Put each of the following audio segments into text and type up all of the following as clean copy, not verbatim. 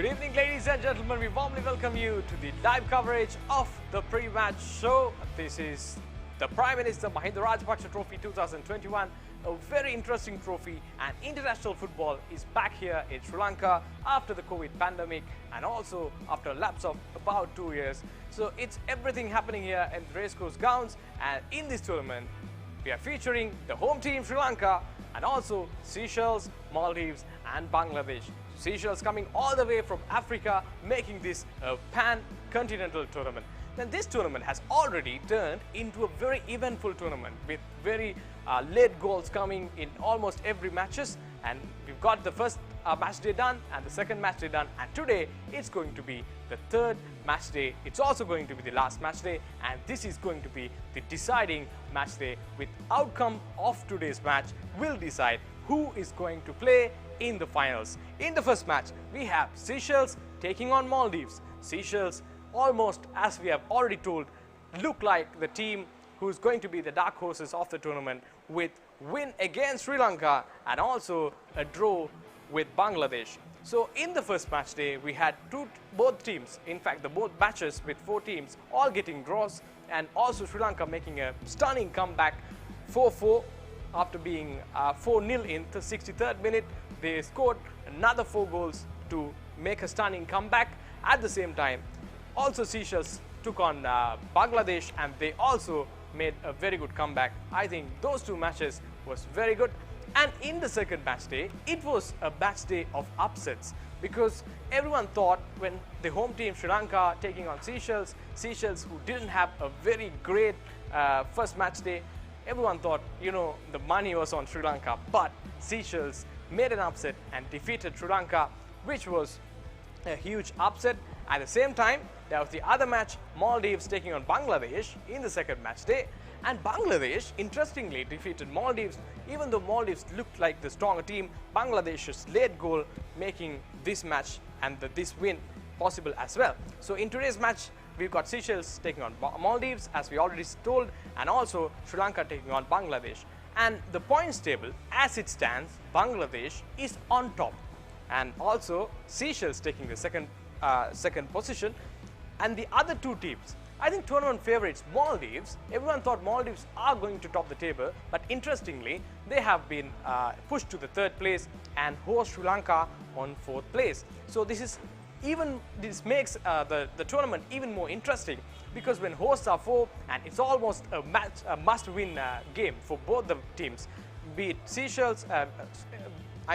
Good evening, ladies and gentlemen. We warmly welcome you to the live coverage of the pre-match show. This is the Prime Minister Mahinda Rajapaksa Trophy 2021, a very interesting trophy, and international football is back here in Sri Lanka after the COVID pandemic and also after a lapse of about 2 years. So it's everything happening here in the racecourse grounds, and in this tournament we are featuring the home team Sri Lanka and also Seychelles, Maldives and Bangladesh. Seychelles coming all the way from Africa, making this a pan-continental tournament. Then this tournament has already turned into a very eventful tournament with very late goals coming in almost every matches, and we've got the first match day done and the second match day done, and today it's going to be the third match day. It's also going to be the last match day, and this is going to be the deciding match day. With outcome of today's match will decide who is going to play in the finals. In the first match, we have Seychelles taking on Maldives. Seychelles, almost as we have already told, look like the team who's going to be the dark horses of the tournament, with win against Sri Lanka and also a draw with Bangladesh. So in the first match day, we had both teams, in fact both matches with 4 teams all getting draws, and also Sri Lanka making a stunning comeback 4-4 after being 4-0 in the 63rd minute. They scored another 4 goals to make a stunning comeback. At the same time, also Seychelles took on Bangladesh, and they also made a very good comeback. I think those 2 matches was very good. And in the second match day, it was a match day of upsets, because everyone thought when the home team Sri Lanka taking on Seychelles, who didn't have a very great first match day, everyone thought, you know, the money was on Sri Lanka, but Seychelles made an upset and defeated Sri Lanka, which was a huge upset. At the same time, there was the other match, Maldives taking on Bangladesh in the second match day, and Bangladesh interestingly defeated Maldives. Even though Maldives looked like the stronger team, Bangladesh's late goal making this match and this win possible as well. So in today's match, we've got Seychelles taking on Maldives, as we already told, and also Sri Lanka taking on Bangladesh. And the points table as it stands, Bangladesh is on top, and also Seychelles taking the second position. And the other 2 teams, I think tournament favorites Maldives, everyone thought Maldives are going to top the table, but interestingly they have been pushed to the 3rd place and host Sri Lanka on 4th place. So this makes the tournament even more interesting, because when hosts are 4, and it's almost a must-win game for both the teams, be it Seychelles,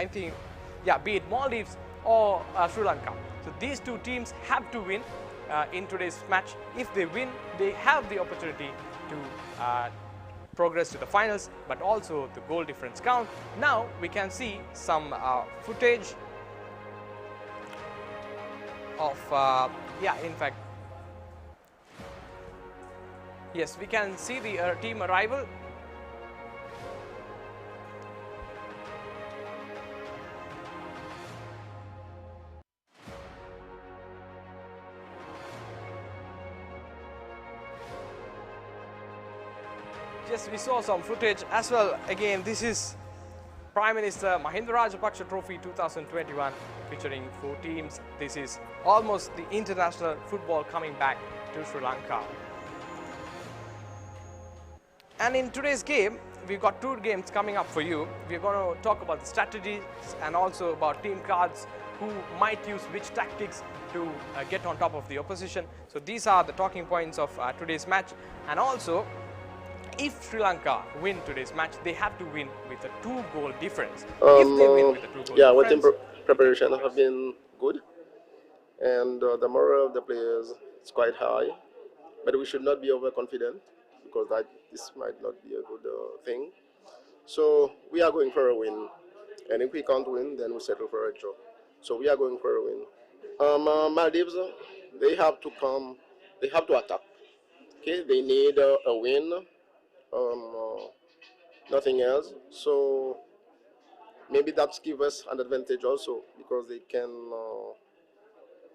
be it Maldives or Sri Lanka. So these 2 teams have to win in today's match. If they win, they have the opportunity to progress to the finals, but also the goal difference count. Now we can see some footage of in fact, yes, we can see the team arrival. Yes, we saw some footage as well. Again, this is Prime Minister Mahinda Rajapaksa Trophy 2021, featuring 4 teams. This is almost the international football coming back to Sri Lanka. And in today's game, we've got 2 games coming up for you. We're going to talk about the strategies and also about team cards, who might use which tactics to get on top of the opposition. So these are the talking points of today's match. And also, if Sri Lanka win today's match, they have to win with a 2-goal difference. If they win with a 2-goal difference, team preparation have been good, and the morale of the players is quite high, but we should not be overconfident, because this might not be a good thing. So we are going for a win, and if we can't win, then we settle for a draw. So we are going for a win. Maldives, they have to come, they have to attack. Okay, they need a win. Nothing else. So maybe that gives us an advantage also, because they can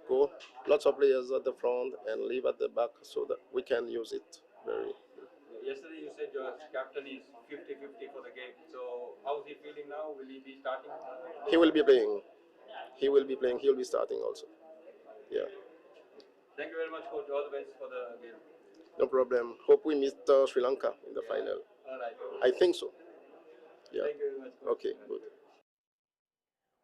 go lots of players at the front and leave at the back, so that we can use it very. Yesterday you said your captain is 50-50 for the game. So how is he feeling now? Will he be starting? He will be playing. He will be playing. He will be starting also. Yeah, Thank you very much, coach. All the best for the game. no problem. Hope we meet Sri Lanka in the final. All right. I think so. Yeah. Thank you very much, coach. Okay, good.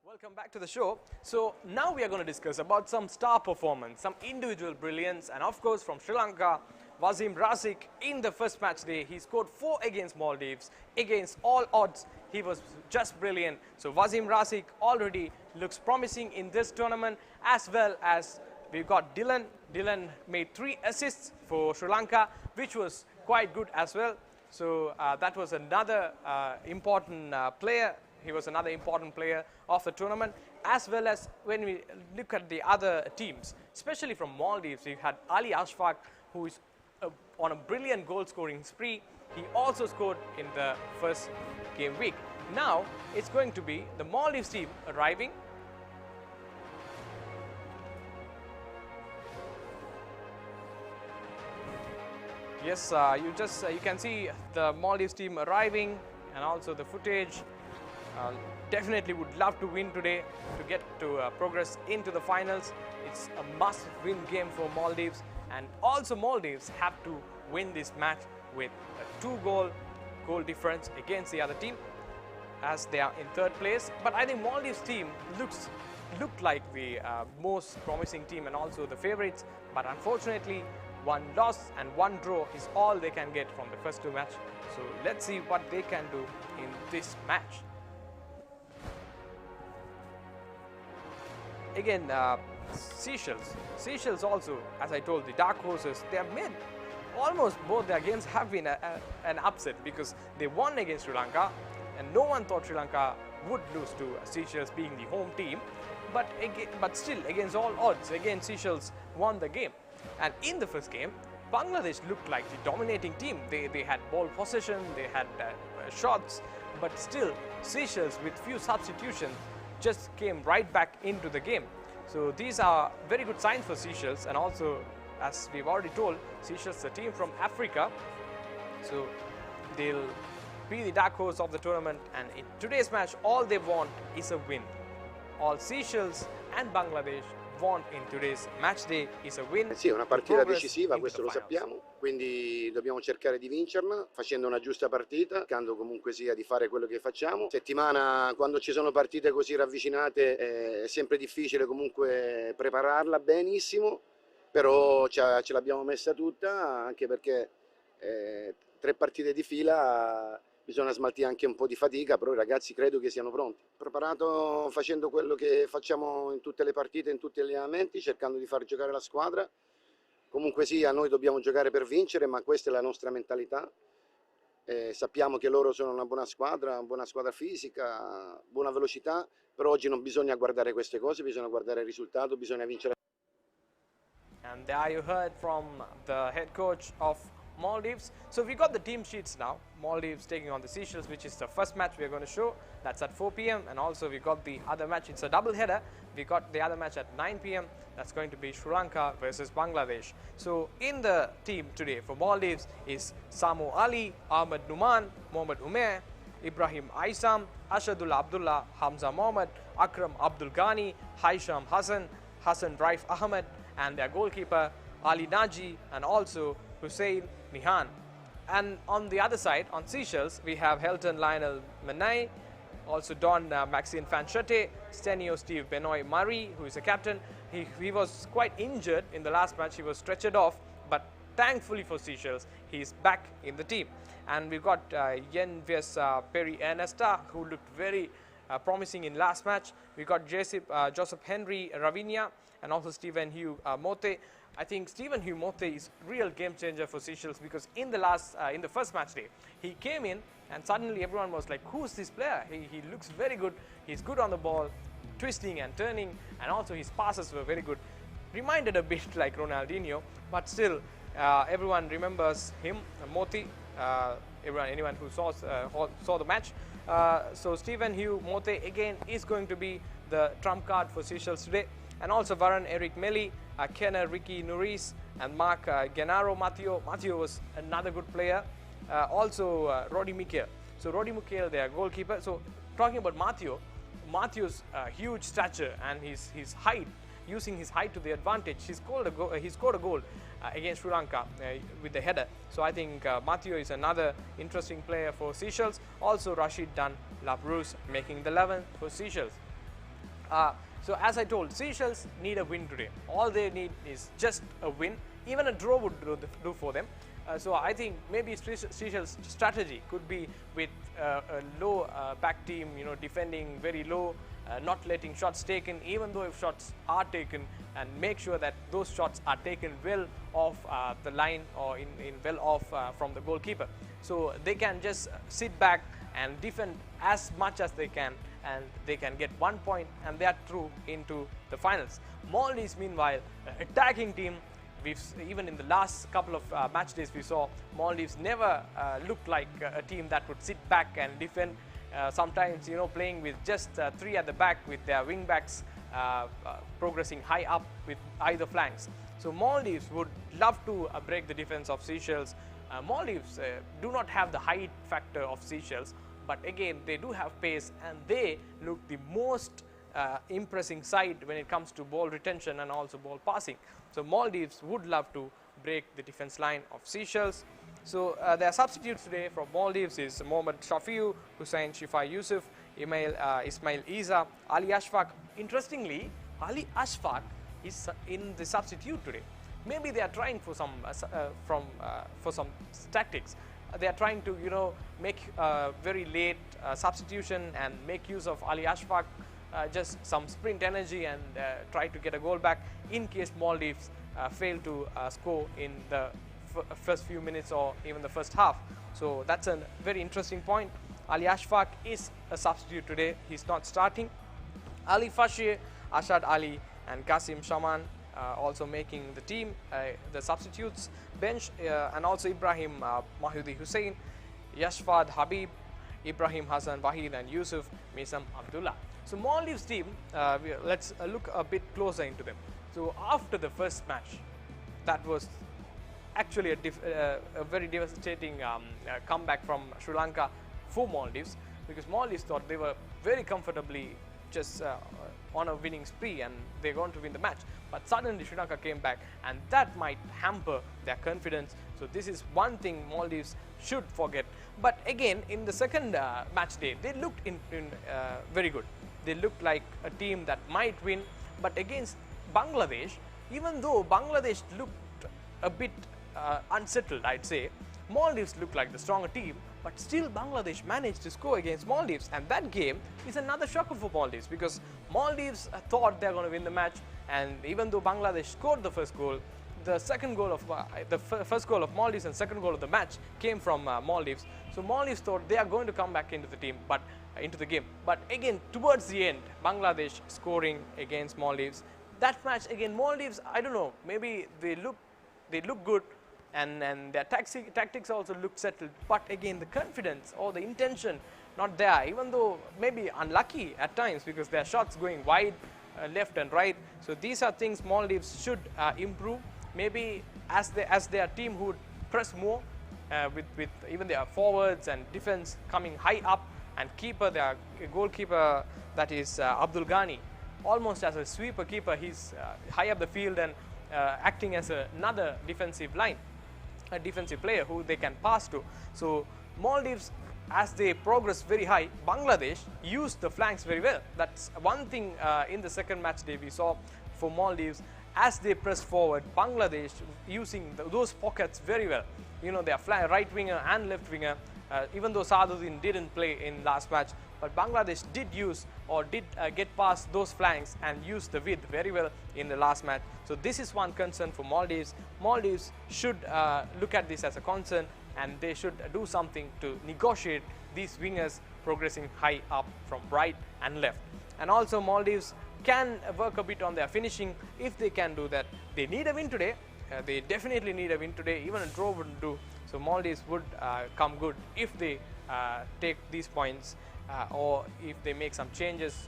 Welcome back to the show. So now we are going to discuss about some star performance, some individual brilliance, and of course from Sri Lanka, Wasim Razik in the first match day, he scored 4 against Maldives. Against all odds, he was just brilliant. So Wasim Razik already looks promising in this tournament, as well as we've got Dylan. Dylan made 3 assists for Sri Lanka, which was quite good as well. So that was another important player. He was another important player of the tournament, as well as when we look at the other teams, especially from Maldives, we had Ali Ashfaq, who is on a brilliant goal scoring spree. He also scored in the first game week. Now it's going to be the Maldives team arriving. Yes, you can see the Maldives team arriving, and also the footage. Definitely would love to win today to get to progress into the finals. It's a must-win game for Maldives, and also Maldives have to win this match with a 2-goal difference against the other team, as they are in 3rd place. But I think Maldives team looked like the most promising team and also the favorites. But unfortunately, 1 loss and 1 draw is all they can get from the first 2 matches. So let's see what they can do in this match. Again, Seychelles also, as I told, the dark horses, they have made almost both their games have been an upset, because they won against Sri Lanka, and no one thought Sri Lanka would lose to Seychelles being the home team. But still, against all odds, again Seychelles won the game. And in the first game, Bangladesh looked like the dominating team. They had ball possession, they had shots, but still Seychelles, with few substitutions, just came right back into the game. So these are very good signs for Seychelles, and also, as we've already told, Seychelles is a team from Africa, so they'll be the dark horse of the tournament. And in today's match, all they want is a win. All Seychelles and Bangladesh want in today's match day is a win. Sì, è una partita decisiva, questo lo sappiamo, quindi dobbiamo cercare di vincerla facendo una giusta partita, cercando comunque sia di fare quello che facciamo. Settimana, quando ci sono partite così ravvicinate, è sempre difficile comunque prepararla benissimo, però ce l'abbiamo messa tutta, anche perché 3 partite di fila bisogna smaltire anche un po' di fatica, però i ragazzi credo che siano pronti. Preparato facendo quello che facciamo in tutte le partite, in tutti gli allenamenti, cercando di far giocare la squadra. Comunque sia, noi dobbiamo giocare per vincere, ma questa è la nostra mentalità. Sappiamo che loro sono una buona squadra fisica, buona velocità, però oggi non bisogna guardare queste cose, bisogna guardare il risultato, bisogna vincere. And there you heard from the head coach of Maldives. So we got the team sheets now. Maldives taking on the Seychelles, which is the first match we are going to show. That's at 4 p.m. And also we got the other match. It's a double header. We got the other match at 9 p.m. That's going to be Sri Lanka versus Bangladesh. So in the team today for Maldives is Samu Ali, Ahmed Numan, Mohammad Umair, Ibrahim Aisam, Ashadullah Abdullah, Hamza Mohammad, Akram Abdul Ghani, Haisham Hassan, Hassan Raif Ahmed, and their goalkeeper Ali Naji, and also Hussein Nihan. And on the other side, on Seychelles, we have Helton Lionel Menai, also Don Maxine Fanchete, Stenio Steve Benoit Murray, who is a captain. He was quite injured in the last match. He was stretchered off, but thankfully for Seychelles, he's back in the team. And we've got Yen Vies Perry Ernesta, who looked very promising in last match. We got Joseph Henry Ravinia, and also Stephen Hugh Mote. I think Stephen Hugh Mote is real game changer for Seychelles, because in the first match day, he came in and suddenly everyone was like, who's this player? He looks very good. He's good on the ball, twisting and turning, and also his passes were very good. Reminded a bit like Ronaldinho, but still everyone remembers him, Mote. Anyone who saw the match. So Stephen Hugh Mote again is going to be the trump card for Seychelles today. And also Varun Eric Melli, Kenner Ricky Nuris, and Mark Genaro Matteo. Matteo was another good player. Also Roddy Mikhail. So Roddy Mikhail, their goalkeeper. So talking about Matteo, Matthew's huge stature and his height using his height to the advantage. He scored a goal against Sri Lanka with the header. So I think Matteo is another interesting player for Seychelles. Also Rashid Dan Labrousse making the 11 for Seychelles. So as I told, Seychelles need a win today. All they need is just a win. Even a draw would do for them. So I think maybe Seychelles' strategy could be with a low back team, defending very low, not letting shots taken, even though if shots are taken, and make sure that those shots are taken well off the line or well off from the goalkeeper. So they can just sit back and defend as much as they can, and they can get 1 point, and they are through into the finals. Maldives, meanwhile, attacking team. Even in the last couple of match days, we saw Maldives never looked like a team that would sit back and defend. Sometimes, playing with just 3 at the back with their wing backs progressing high up with either flanks. So Maldives would love to break the defense of Seychelles. Maldives do not have the height factor of Seychelles, but again they do have pace, and they look the most impressing side when it comes to ball retention and also ball passing. So Maldives would love to break the defense line of Seychelles. So their substitutes today from Maldives is Mohammad Shafiu, Hussein Shifai Yusuf, Ismail Isa, Ali Ashfaq. Interestingly, Ali Ashfaq is in the substitute today. Maybe they are trying for some tactics. They are trying to make very late substitution and make use of Ali Ashfaq. Just some sprint energy and try to get a goal back in case Maldives fail to score in the first few minutes or even the first half. So that's a very interesting point. Ali Ashfaq is a substitute today. He's not starting. Ali Fashie, Ashad Ali and Qasim Shaman also making the team, the substitutes bench, and also Ibrahim Mahudi Hussein, Yashfad Habib, Ibrahim Hassan Wahid and Yusuf Misam Abdullah. So Maldives team, let's look a bit closer into them. So after the first match, that was actually a very devastating comeback from Sri Lanka for Maldives, because Maldives thought they were very comfortably just on a winning spree and they're going to win the match. But suddenly Sri Lanka came back, and that might hamper their confidence. So this is one thing Maldives should forget. But again, in the second match day, they looked very good. They looked like a team that might win. But against Bangladesh, even though Bangladesh looked a bit unsettled, I'd say, Maldives looked like the stronger team, but still Bangladesh managed to score against Maldives, and that game is another shocker for Maldives, because Maldives thought they're going to win the match, and even though Bangladesh scored the first goal, the first goal of Maldives and second goal of the match came from Maldives. So Maldives thought they are going to come back into the game. But again, towards the end, Bangladesh scoring against Maldives. That match again, Maldives, I don't know, maybe they look good, and their tactics also look settled. But again, the confidence or the intention not there, even though maybe unlucky at times because their shots going wide, left and right. So these are things Maldives should improve. Maybe as their team who would press more with even their forwards and defense coming high up, and their goalkeeper, that is Abdul Ghani, almost as a sweeper keeper. He's high up the field and acting as another defensive line, a defensive player who they can pass to. So Maldives, as they progress very high, Bangladesh used the flanks very well. That's one thing in the second match day we saw for Maldives. As they press forward, Bangladesh using those pockets very well. You know, their right winger and left winger, even though Saduddin didn't play in last match, but Bangladesh did use or did get past those flanks and use the width very well in the last match. So this is one concern for Maldives. Maldives should look at this as a concern, and they should do something to negotiate these wingers progressing high up from right and left. And also Maldives can work a bit on their finishing. If they can do that, they need a win today. They definitely need a win today. Even a draw wouldn't do. So Maldives would come good if they take these points or if they make some changes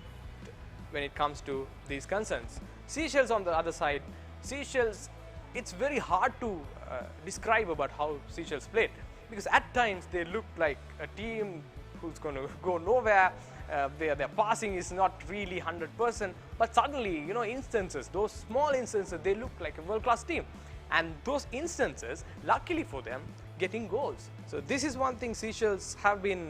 when it comes to these concerns. Seychelles on the other side, Seychelles, it's very hard to describe about how Seychelles played, because at times they looked like a team who's going to go nowhere, their passing is not really 100%, but suddenly, you know, instances, those small instances, they look like a world-class team. And those instances, luckily for them, getting goals. So this is one thing Seychelles have been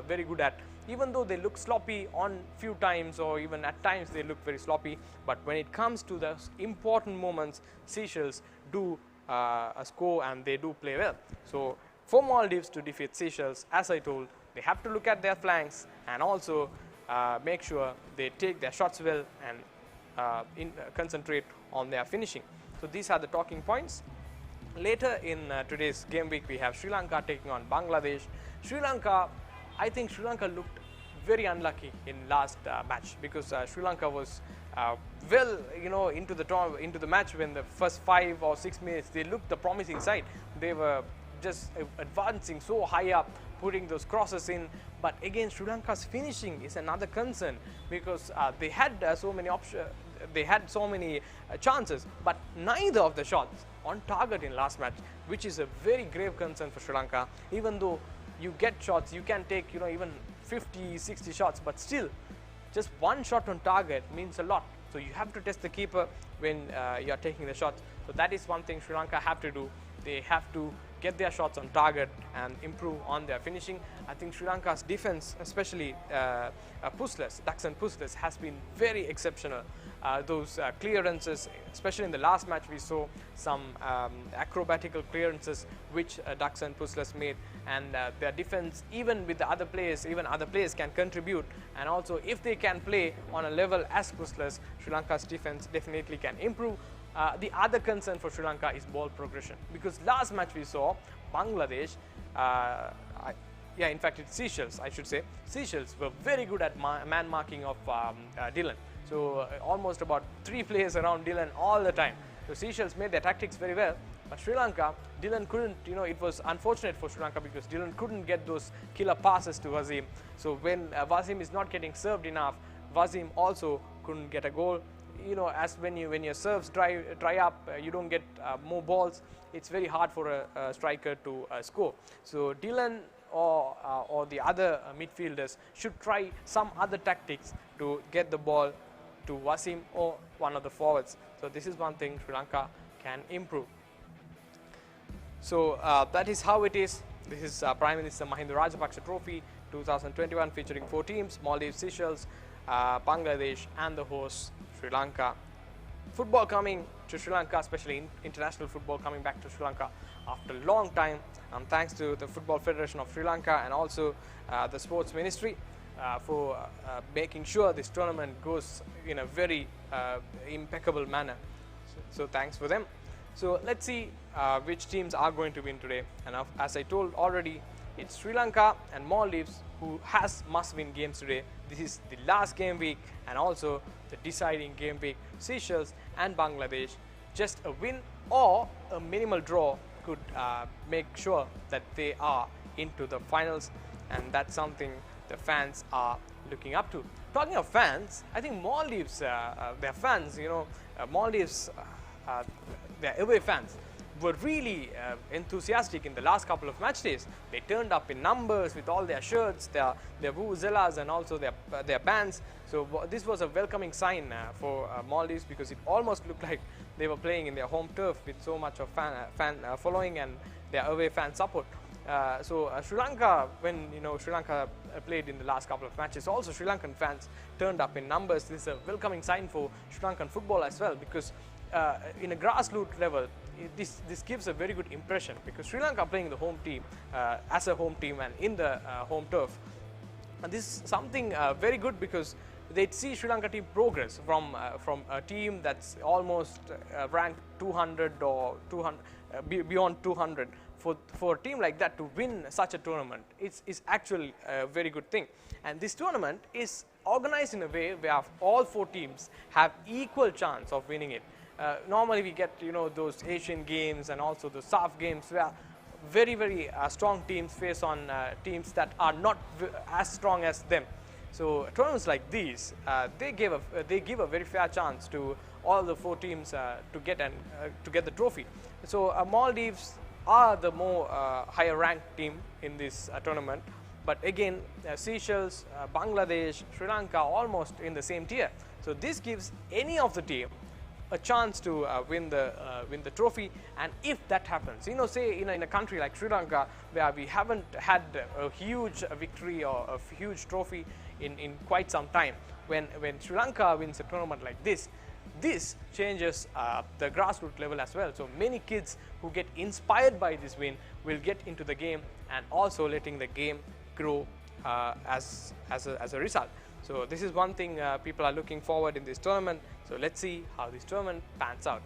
very good at. Even though they look sloppy on few times, or even at times they look very sloppy, but when it comes to those important moments, Seychelles do score and they do play well. So for Maldives to defeat Seychelles, as I told, they have to look at their flanks and also make sure they take their shots well and concentrate on their finishing. So these are the talking points. Later in today's game week, we have Sri Lanka taking on Bangladesh. Sri Lanka, I think Sri Lanka looked very unlucky in last match, because Sri Lanka was well, you know, into the match. When the first 5 or 6 minutes, they looked the promising side. They were just advancing so high up, putting those crosses in. But again, Sri Lanka's finishing is another concern, because they had so many options. They had so many chances, but neither of the shots on target in last match, which is a very grave concern for Sri Lanka. Even though you get shots, you can take, you know, even 50, 60 shots, but still just one shot on target means a lot. So you have to test the keeper when you are taking the shots. So that is one thing Sri Lanka have to do. They have to get their shots on target and improve on their finishing. I think Sri Lanka's defense, especially Pusles, Daxan Pusles, has been very exceptional. Those clearances, especially in the last match, we saw some acrobatical clearances which Daxan Pusles made, and their defense, even with the other players, even other players can contribute. And also, if they can play on a level as Pusles, Sri Lanka's defense definitely can improve. The other concern for Sri Lanka is ball progression, because last match we saw Bangladesh, in fact it's Seychelles, I should say. Seychelles were very good at man marking of Dylan. So almost about 3 players around Dylan all the time. So Seychelles made their tactics very well, but Sri Lanka, Dylan couldn't, you know, it was unfortunate for Sri Lanka because Dylan couldn't get those killer passes to Wasim. So when Wasim is not getting served enough, Wasim also couldn't get a goal. You know, as when your serves dry up, you don't get more balls. It's very hard for a striker to score. So Dylan or the other midfielders should try some other tactics to get the ball to Wasim or one of the forwards. So this is one thing Sri Lanka can improve. So that is how it is. This is Prime Minister Mahinda Rajapaksa Trophy 2021, featuring 4 teams: Maldives, Seychelles, Bangladesh and the host Sri Lanka. Football coming to Sri Lanka, especially international football coming back to Sri Lanka after a long time, and thanks to the Football Federation of Sri Lanka and also the Sports Ministry for making sure this tournament goes in a very impeccable manner. So thanks for them. So let's see which teams are going to win today. And as I told already, it's Sri Lanka and Maldives who has must-win games today. This is the last game week and also the deciding game week. Seychelles and Bangladesh, just a win or a minimal draw could make sure that they are into the finals, and that's something the fans are looking up to. Talking of fans, I think Maldives, their fans, you know, Maldives, their away fans were really enthusiastic in the last couple of match days. They turned up in numbers with all their shirts, their vuvuzelas and also their bands. So this was a welcoming sign for Maldives, because it almost looked like they were playing in their home turf with so much of fan following and their away fan support. So Sri Lanka, when Sri Lanka played in the last couple of matches, also Sri Lankan fans turned up in numbers. This is a welcoming sign for Sri Lankan football as well, because in a grassroots level, this gives a very good impression, because Sri Lanka playing the home team as a home team and in the home turf. And this is something very good, because they'd see Sri Lanka team progress from a team that's almost ranked 200 or 200 beyond 200. For a team like that to win such a tournament, it's actually a very good thing. And this tournament is organized in a way where all 4 teams have equal chance of winning it. Normally we get those Asian games and also the SAF games where very strong teams face on teams that are not as strong as them. So tournaments like these, they give a very fair chance to all the 4 teams to get the trophy. So Maldives are the more higher ranked team in this tournament, But again, Seychelles, Bangladesh, Sri Lanka almost in the same tier. So this gives any of the team a chance to win the trophy. And if that happens, you know, say in a country like Sri Lanka, where we haven't had a huge victory or a huge trophy in quite some time, when Sri Lanka wins a tournament like this changes the grassroots level as well. So many kids who get inspired by this win will get into the game, and also letting the game grow as a result. So this is one thing people are looking forward in this tournament. So let's see how this tournament pans out.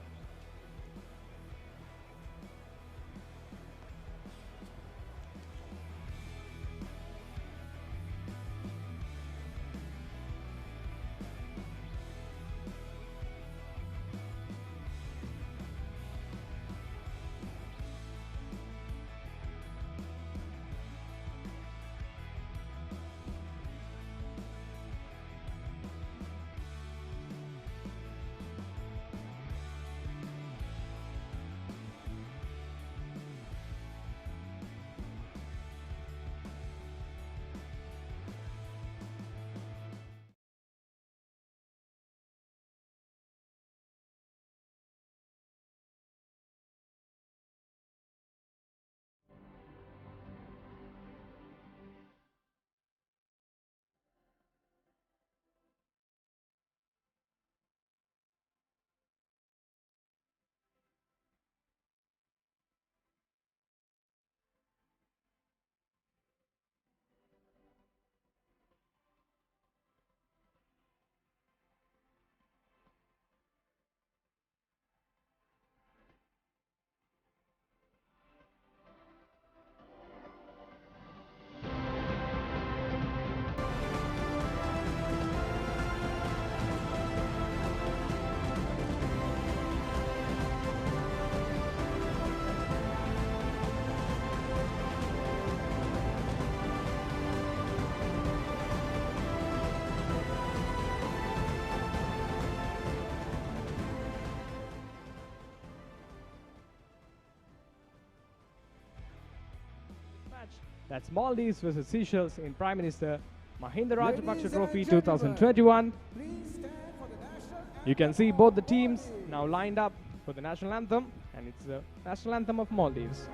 That's Maldives versus Seychelles in Prime Minister Mahinda Rajapaksa Trophy 2021. You can see both the teams now lined up for the national anthem, and it's the national anthem of Maldives.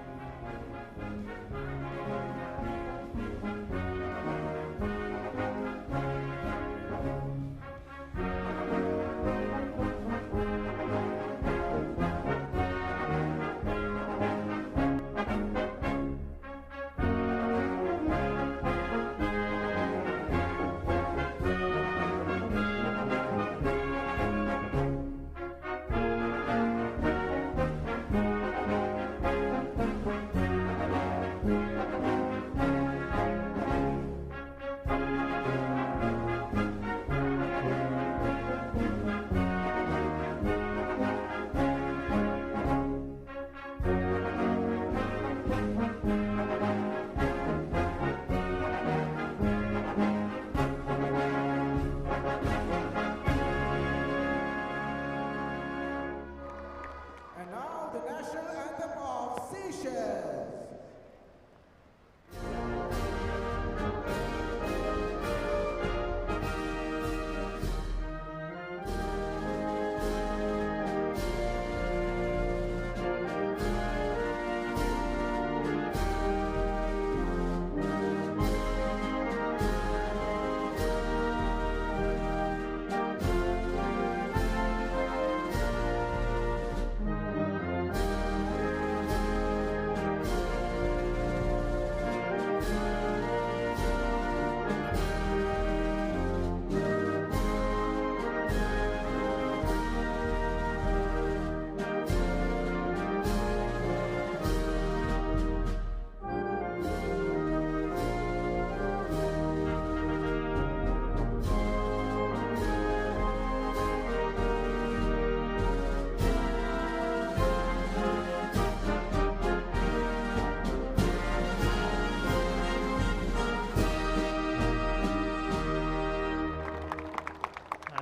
And now the national anthem of Seychelles.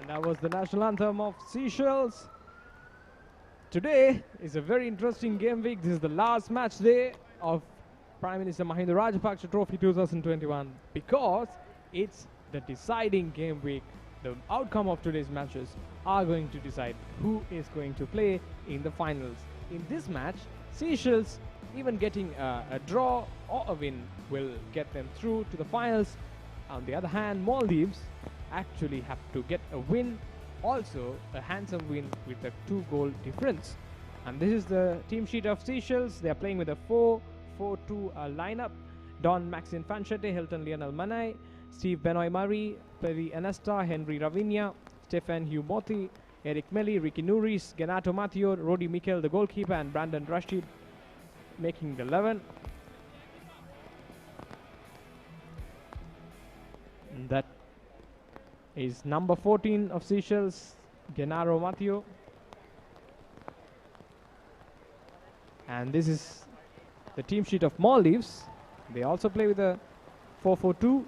That was the national anthem of Seychelles. Today is a very interesting game week. This is the last match day of Prime Minister Mahinda Rajapaksa Trophy 2021 because it's the deciding game week. The outcome of today's matches are going to decide who is going to play in the finals. In this match, Seychelles, even getting a draw or a win, will get them through to the finals. On the other hand, Maldives actually have to get a win, also a handsome win with a 2-goal difference. And this is the team sheet of Seychelles. They are playing with a 4-4-2 lineup. Don Maxine Fanchete, Hilton Lionel Manai, Steve Benoit Murray, Perry Anesta, Henry Ravinia, Stefan Hugh Mothi, Eric Melli, Ricky Nuris, Genato Matteo, Rodi Mikel, the goalkeeper, and Brandon Rashid making the 11. And that is number 14 of Seychelles, Genaro Matteo. And this is the team sheet of Maldives. They also play with a 4-4-2.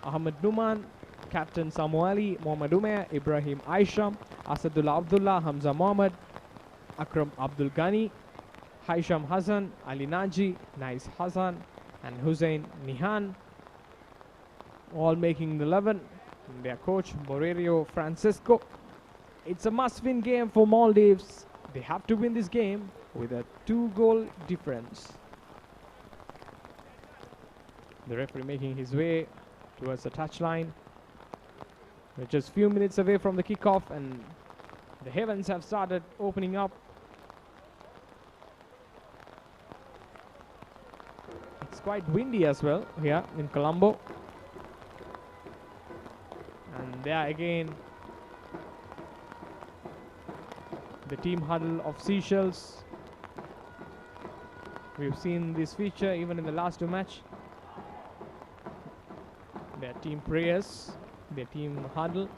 Ahmed Numan, Captain Samuali, Mohamed Umair, Ibrahim Aisham, Asadullah Abdullah, Hamza Mohammed, Akram Abdul Ghani, Haisham Hassan, Ali Naji, Nais Hassan, and Hussein Nihan, all making the 11. And their coach, Borerio Francisco. It's a must-win game for Maldives. They have to win this game with a 2-goal difference. The referee making his way towards the touchline. We're just few minutes away from the kickoff, and the heavens have started opening up. It's quite windy as well here in Colombo. And there again, the team huddle of Seychelles. We've seen this feature even in the last 2 matches. Their team prayers, their team huddle.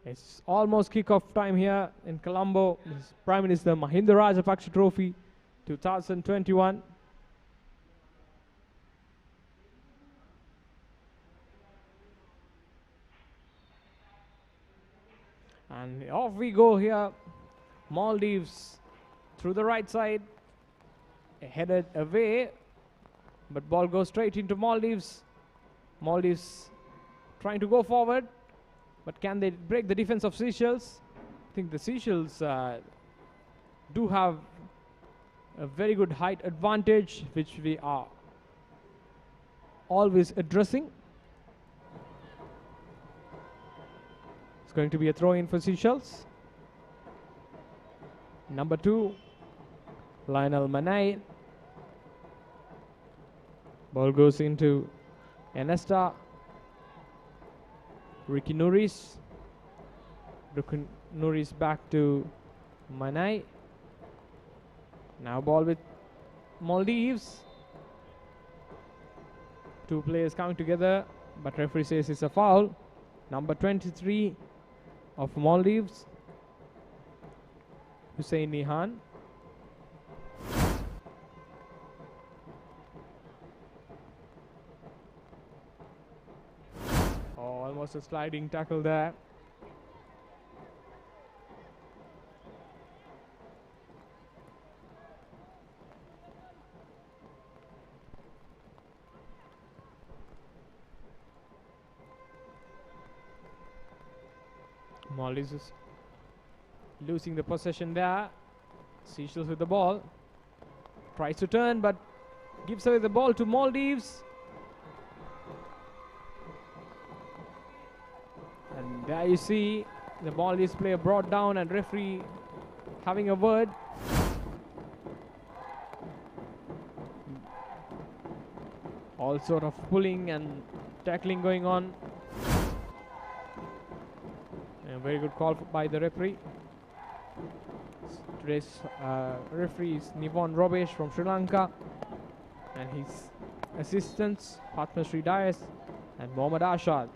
It's almost kickoff time here in Colombo. This is Prime Minister Mahinda Rajapaksa Trophy 2021. And off we go here. Maldives through the right side, headed away, but ball goes straight into Maldives. Maldives trying to go forward, but can they break the defense of Seychelles? I think the Seychelles do have a very good height advantage, which we are always addressing. It's going to be a throw-in for Seychelles. Number 2, Lionel Manai. Ball goes into Anesta. Ricky Nuris. Ricky Nuris back to Manai. Now ball with Maldives. 2 players coming together, but referee says it's a foul. Number 23 of Maldives, Hussein Nihan. Almost a sliding tackle there. Maldives is losing the possession there. Seychelles with the ball. Tries to turn, but gives away the ball to Maldives. And there you see the Maldives player brought down and referee having a word. All sort of pulling and tackling going on. A very good call by the referee. Today's referee is Nivon Robesh from Sri Lanka, and his assistants Padma Sri Dias and Mohammad Ashad.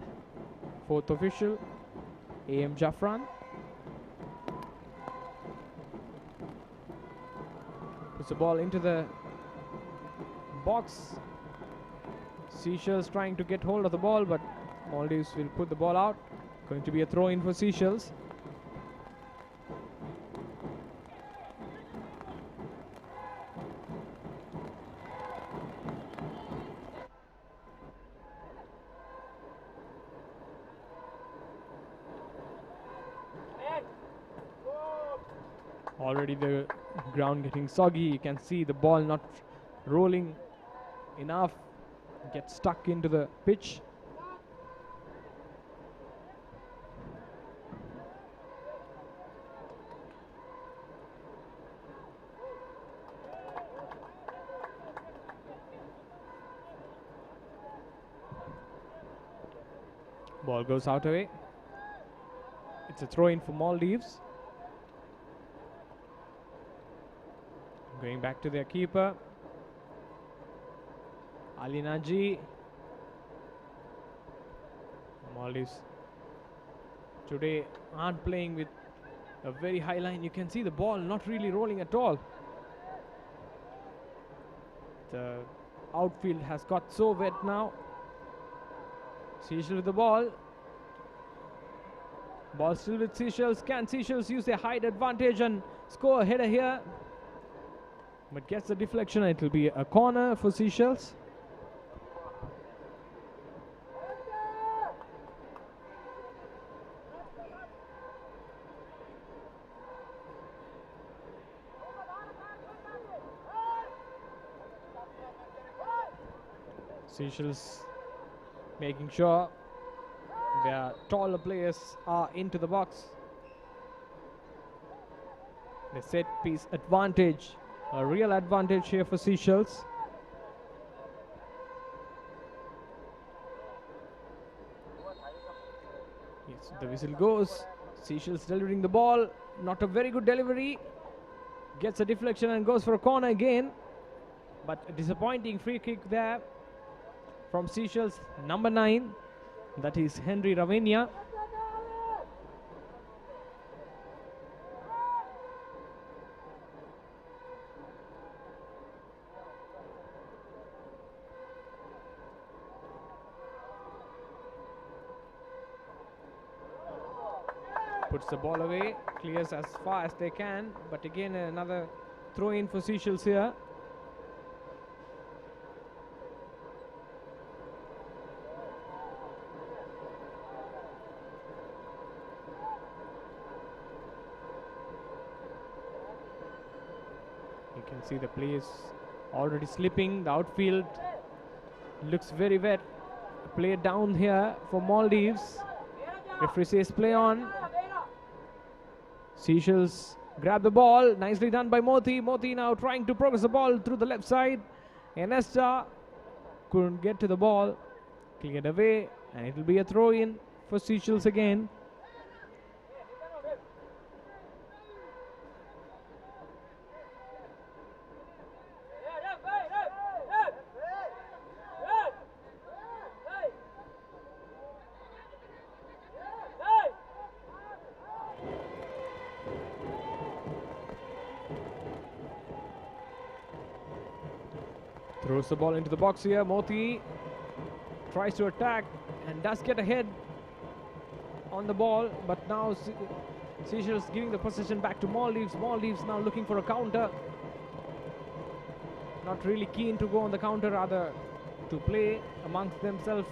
fourth official, A.M. Jaffran. Puts the ball into the box. Seychelles trying to get hold of the ball, but Maldives will put the ball out. Going to be a throw in for Seychelles. Already the ground getting soggy. You can see the ball not rolling enough. Gets stuck into the pitch. Ball goes out away. It's a throw in for Maldives. Going back to their keeper, Ali Naji. Maldives today aren't playing with a very high line. You can see the ball not really rolling at all. The outfield has got so wet now. Seychelles with the ball. Ball still with Seychelles. Can Seychelles use their height advantage and score a header here? But gets the deflection. It will be a corner for Seychelles. Seychelles making sure their taller players are into the box. The set piece advantage, a real advantage here for Seychelles. Yes, the whistle goes. Seychelles delivering the ball. Not a very good delivery. Gets a deflection and goes for a corner again. But a disappointing free kick there from Seychelles, number 9. That is Henry Ravinia. Puts the ball away, clears as far as they can, but again another throw in for Seychelles here. You can see the players already slipping. The outfield looks very wet. Play down here for Maldives. Referee says play on. Seychelles grab the ball. Nicely done by Moti. Moti now trying to progress the ball through the left side. Enesta couldn't get to the ball. Cleared away. And it will be a throw in for Seychelles again. Throws the ball into the box here. Moti tries to attack and does get ahead on the ball, but now Seychelles giving the possession back to Maldives. Maldives now looking for a counter. Not really keen to go on the counter, rather to play amongst themselves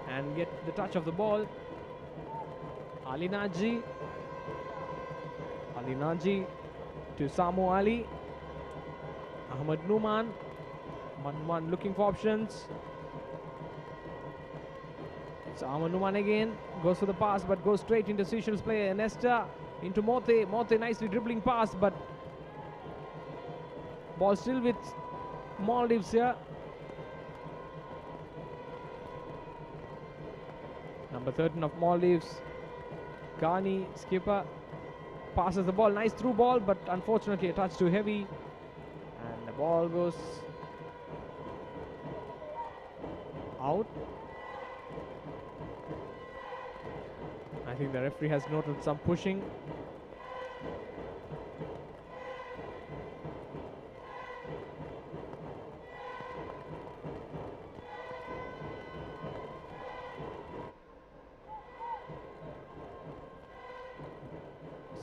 and get the touch of the ball. Ali Naji. Ali Naji to Samu Ali. Ahmed Numan. Manman looking for options. It's Ahmed Numan again. Goes for the pass, but goes straight into Seychelles player. Nesta into Mote. Mote nicely dribbling pass, but ball still with Maldives here. Number 13 of Maldives, Ghani, skipper, passes the ball. Nice through ball, but unfortunately a touch too heavy. And the ball goes out. think the referee has noted some pushing.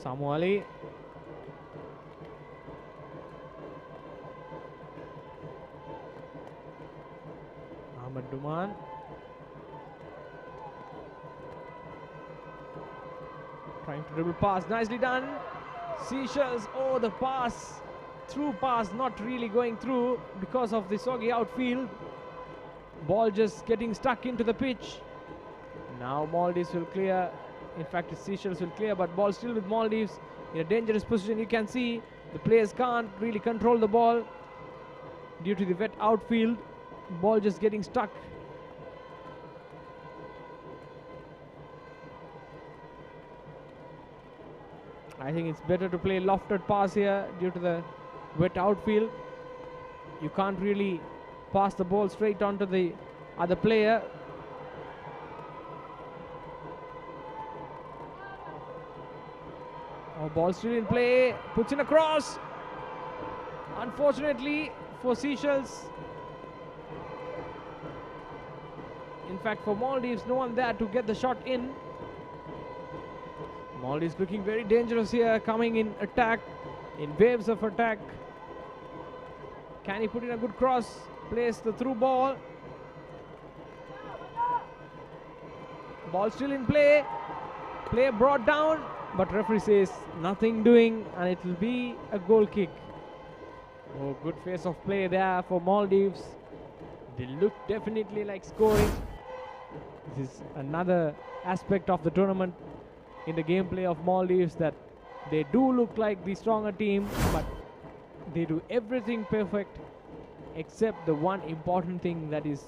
Samu Ali. Ahmed Duman. Trying to dribble pass, nicely done. Seychelles, oh, the pass, through pass, not really going through because of the soggy outfield. Ball just getting stuck into the pitch. Now Maldives will clear. In fact, Seychelles will clear, but ball still with Maldives in a dangerous position. You can see the players can't really control the ball due to the wet outfield. Ball just getting stuck. I think it's better to play lofted pass here due to the wet outfield. You can't really pass the ball straight onto the other player. Oh, ball still in play, puts in a cross. Unfortunately for Seychelles. In fact, for Maldives, no one there to get the shot in. Maldives looking very dangerous here, coming in attack, in waves of attack. Can he put in a good cross? Plays the through ball. Ball still in play. Play brought down, but referee says nothing doing, and it will be a goal kick. Oh, good face of play there for Maldives. They look definitely like scoring. This is another aspect of the tournament in the gameplay of Maldives, that they do look like the stronger team, but they do everything perfect except the one important thing, that is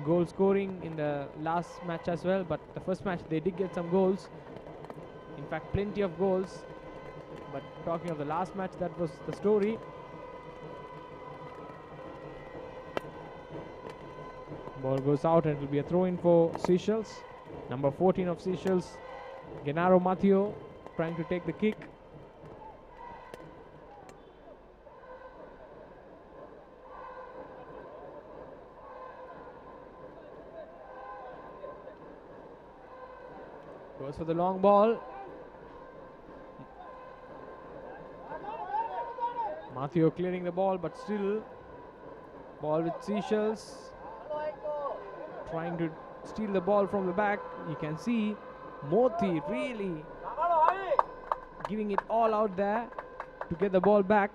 goal scoring in the last match as well. But the first match they did get some goals, in fact plenty of goals. But talking of the last match, that was the story. Ball goes out and it will be a throw-in for Seychelles. Number 14 of Seychelles, Genaro Matteo, trying to take the kick. Goes for the long ball. Matteo clearing the ball, but still ball with Seychelles. Trying to steal the ball from the back. You can see Moti really giving it all out there to get the ball back.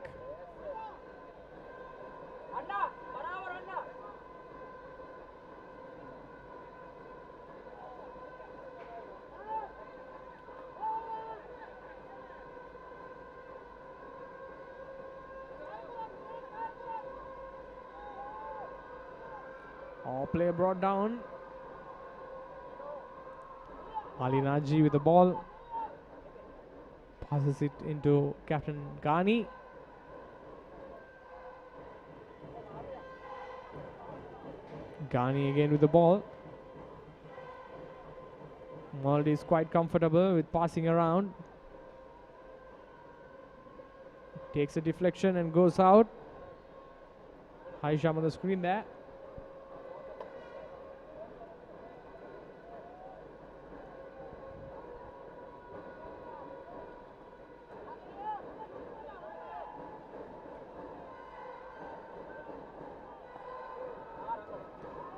All player brought down. Ali Naji with the ball. Passes it into Captain Ghani. Ghani again with the ball. Maldives quite comfortable with passing around. Takes a deflection and goes out. Haisham on the screen there.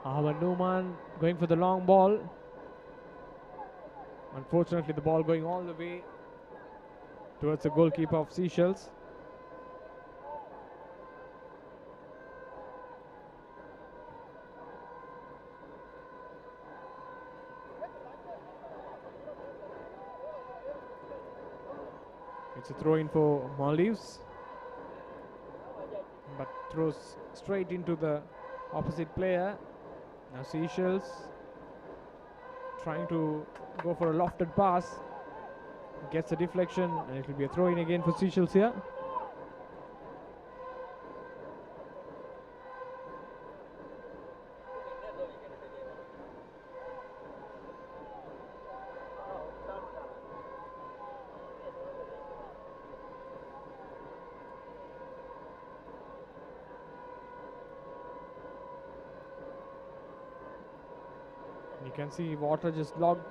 Ahmed Numan going for the long ball. Unfortunately, the ball going all the way towards the goalkeeper of Seychelles. It's a throw in for Maldives, but throws straight into the opposite player. Now Seychelles trying to go for a lofted pass. Gets a deflection, and it will be a throw in again for Seychelles here. can see water just logged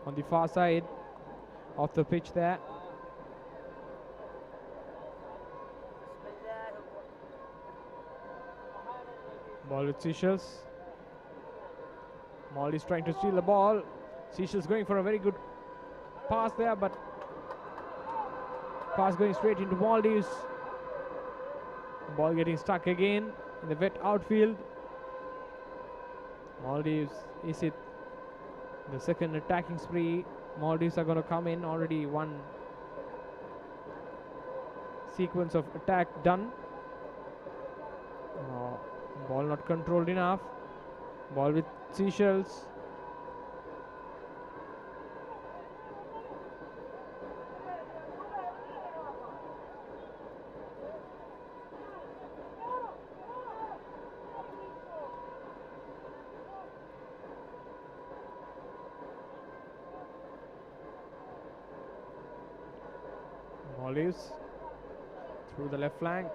on the far side of the pitch there. Ball with Seychelles. Maldives trying to steal the ball. Seychelles going for a very good pass there, but pass going straight into Maldives. Ball getting stuck again in the wet outfield. Maldives, is it the second attacking spree? Maldives are going to come in. Already one sequence of attack done. Ball not controlled enough. Ball with Seychelles. Maldives through the left flank.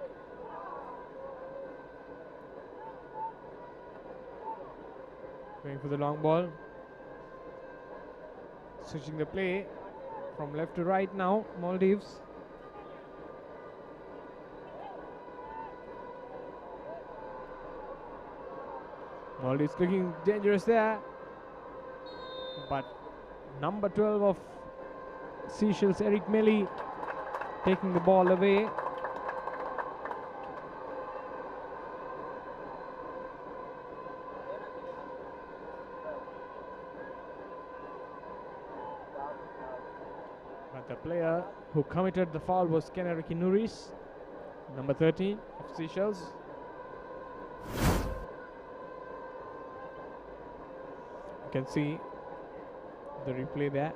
Going for the long ball. Switching the play from left to right now, Maldives. Maldives looking dangerous there. But number 12 of Seychelles, Eric Melly, taking the ball away. But the player who committed the foul was Kenariki Nuris, number 13 of Seychelles. You can see the replay there.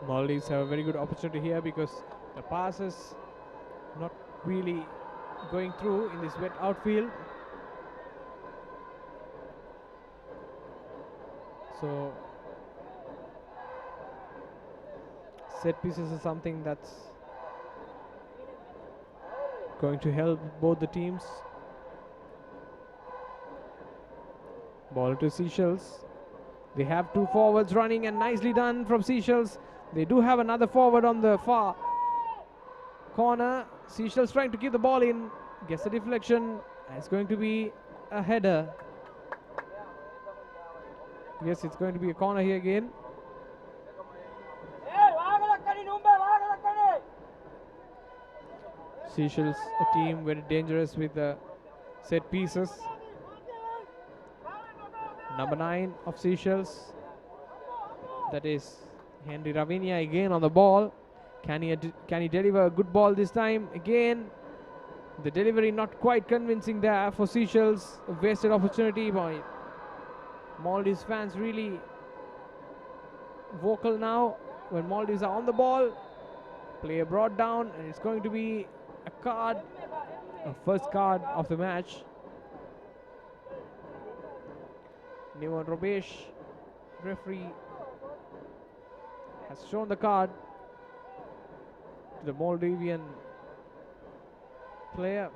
Maldives have a very good opportunity here because the pass is not really going through in this wet outfield. So set pieces is something that's going to help both the teams. Ball to Seychelles. They have two forwards running, and nicely done from Seychelles. They do have another forward on the far corner. Seychelles trying to keep the ball in. Gets a deflection. It's going to be a header. Yes, it's going to be a corner here again. Seychelles, a team very dangerous with the set pieces. Number 9 of Seychelles, that is Henry Ravinia again on the ball. Can he deliver a good ball this time? Again, the delivery not quite convincing there for Seychelles. A wasted opportunity by Maldives fans, really vocal now when Maldives are on the ball. Player brought down, and it's going to be a card, a first card of the match. Nivan Robesh, referee, has shown the card to the Maldivian player.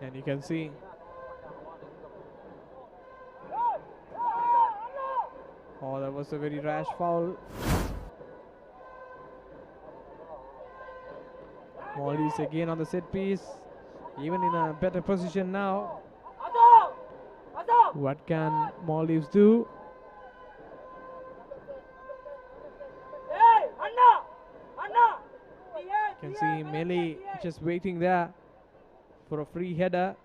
And you can see that was a very rash foul. Maldives again on the set piece, even in a better position now. What can Maldives do? You can see Melly just waiting there for a free header.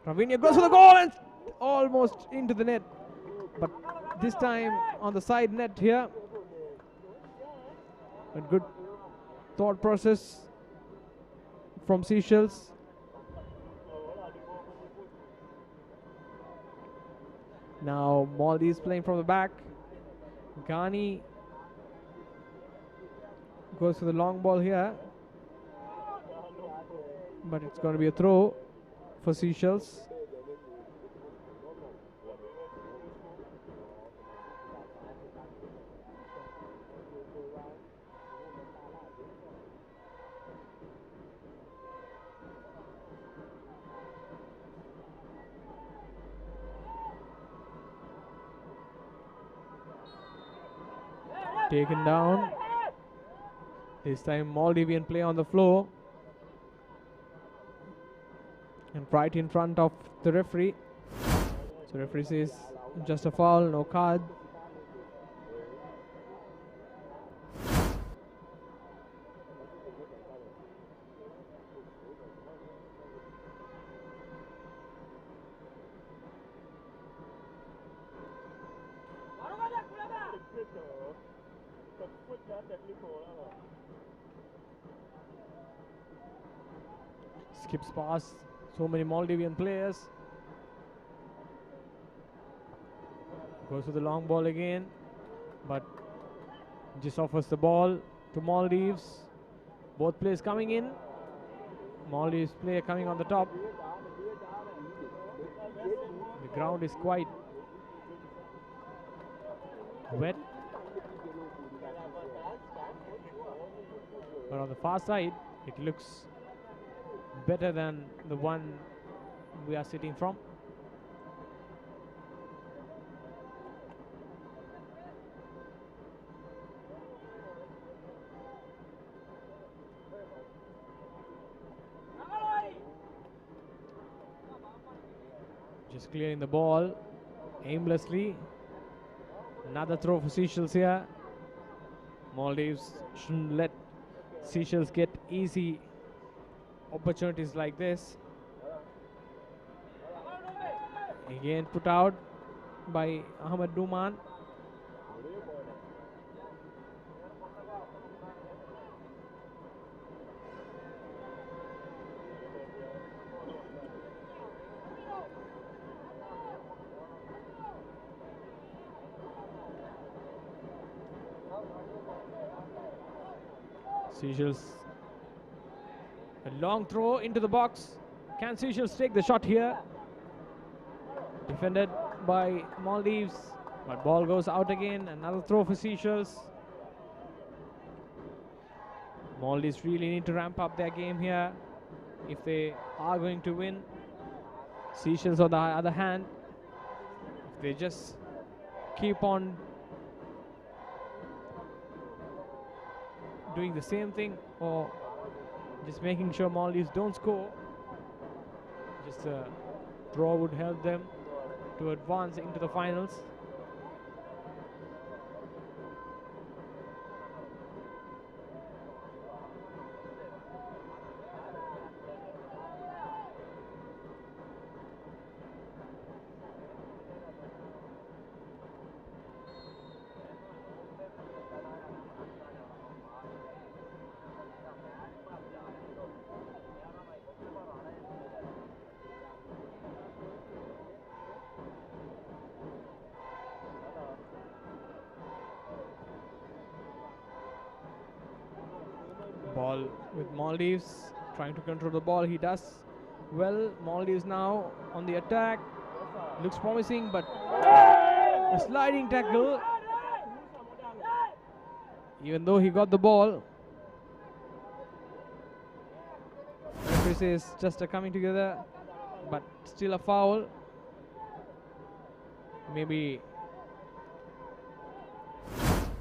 Ravinia goes for the goal and almost into the net, but this time on the side net here. A good thought process from Seychelles. Now Maldives playing from the back. Ghani goes for the long ball here, but it's going to be a throw for Seychelles. Taken down. This time Maldivian play on the floor. And right in front of the referee. So referee says just a foul, no card. Skips past so many Maldivian players. Goes to the long ball again, but just offers the ball to Maldives. Both players coming in. Maldives player coming on the top. The ground is quite wet. But on the far side, it looks better than the one we are sitting from. Just clearing the ball aimlessly. Another throw for Seychelles here. Maldives shouldn't let Seychelles get easy opportunities like this. Again put out by Ahmed Duman. Seychelles, a long throw into the box. Can Seychelles take the shot here? Defended by Maldives, but ball goes out again. Another throw for Seychelles. Maldives really need to ramp up their game here if they are going to win. Seychelles, on the other hand, if they just keep on doing the same thing or just making sure Maldives don't score, just a draw would help them to advance into the finals. Ball with Maldives, trying to control the ball. He does well. Maldives now on the attack. Looks promising, but a sliding tackle. Even though he got the ball. Referee says just a coming together, but still a foul. Maybe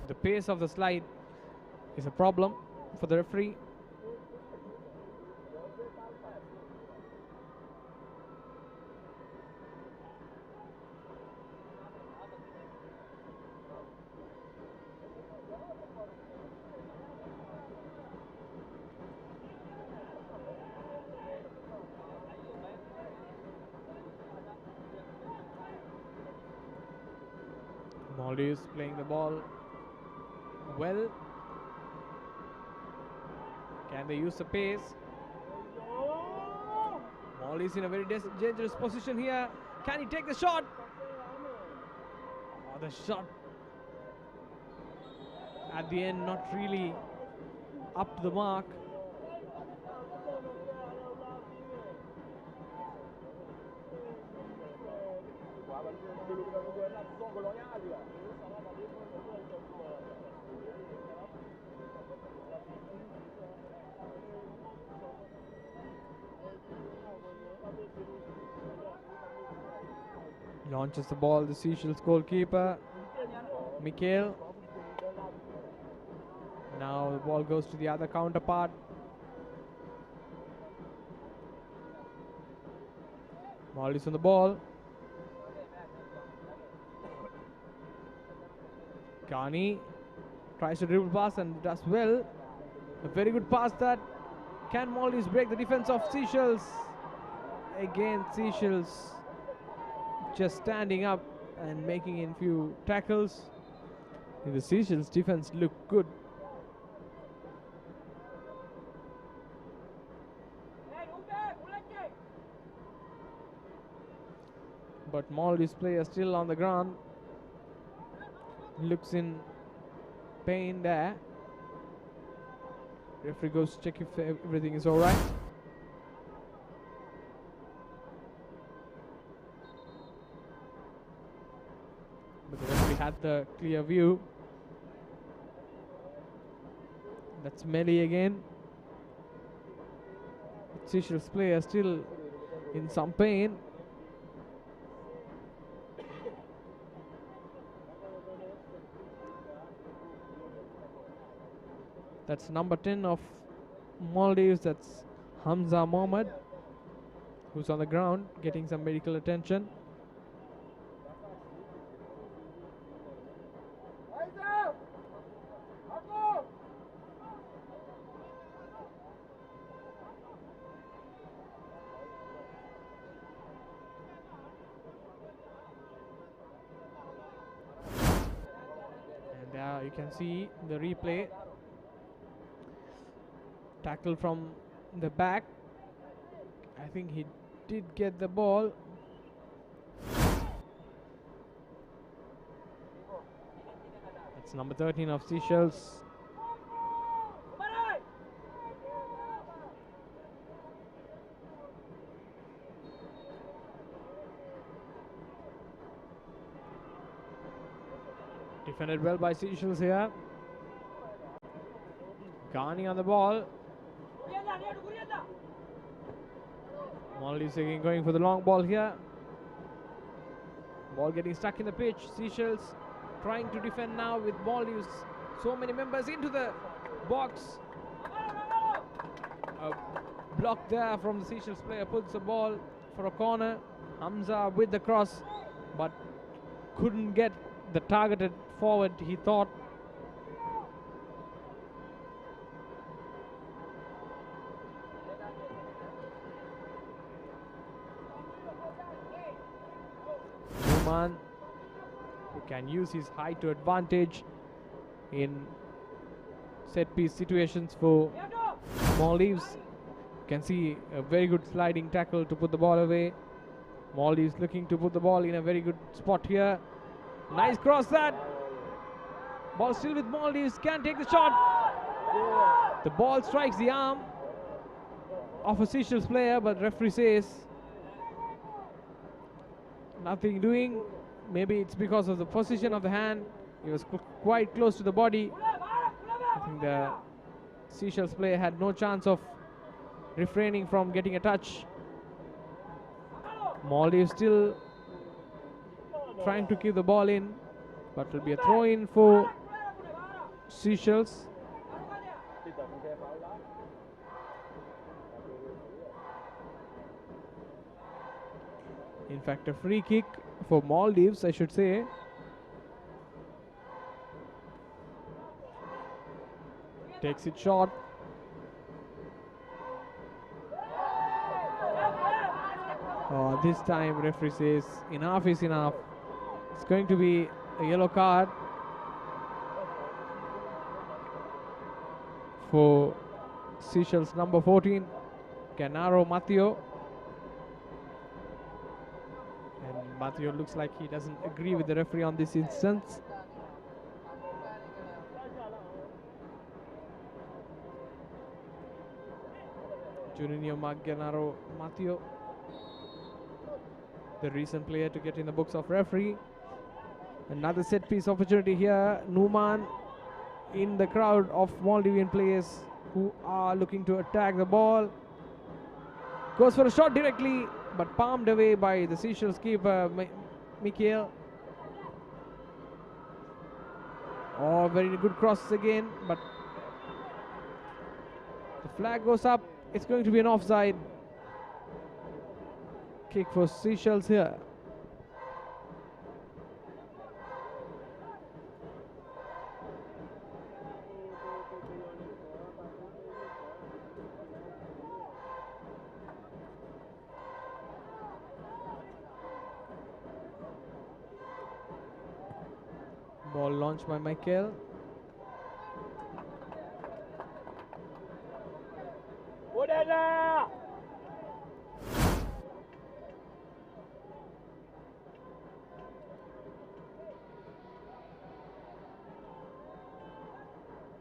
the pace of the slide is a problem for the referee. Maldives playing the ball well. Can they use the pace? Maldives in a very dangerous position here. Can he take the shot? Oh, the shot at the end not really up to the mark. Launches the ball, the Seychelles goalkeeper, Mikhail. Now the ball goes to the other counterpart. Maldives on the ball. Ghani tries to dribble pass and does well. A very good pass that can Maldives break the defense of Seychelles. Again, Seychelles just standing up and making in few tackles. The Seychelles defense looked good. But Maldives player still on the ground. Looks in pain there. Referee goes to check if everything is alright. But the referee had the clear view. That's Melly again. Seychelles player still in some pain. That's number 10 of Maldives, that's Hamza Mohammed, who's on the ground getting some medical attention. And there you can see the replay. Tackle from the back. I think he did get the ball. That's number 13 of Seychelles. Defended well by Seychelles here. Ghani on the ball. Maldives again going for the long ball here. Ball getting stuck in the pitch. Seychelles trying to defend now with Maldives. So many members into the box. A block there from the Seychelles player. Puts the ball for a corner. Hamza with the cross, but couldn't get the targeted forward, he thought. Numan, who can use his height to advantage in set piece situations for Maldives. You can see a very good sliding tackle to put the ball away. Maldives looking to put the ball in a very good spot here. Nice cross that. Ball still with Maldives, can take the shot. The ball strikes the arm of a Seychelles player, but referee says nothing doing. Maybe it's because of the position of the hand. He was quite close to the body. I think the Seychelles player had no chance of refraining from getting a touch. Maldives still trying to keep the ball in, but will be a throw in for Seychelles. In fact, a free kick for Maldives, I should say. Takes it short. This time referee says enough is enough. It's going to be a yellow card for Seychelles number 14, Canaro Matteo. And Matteo looks like he doesn't agree with the referee on this instance. Juninho Genaro Matteo, the recent player to get in the books of referee. Another set piece opportunity here. Numan in the crowd of Maldivian players who are looking to attack the ball. Goes for a shot directly, but palmed away by the Seychelles keeper, Mikhail. Oh, very good cross again, but the flag goes up. It's going to be an offside kick for Seychelles here. Ball launched by Michael.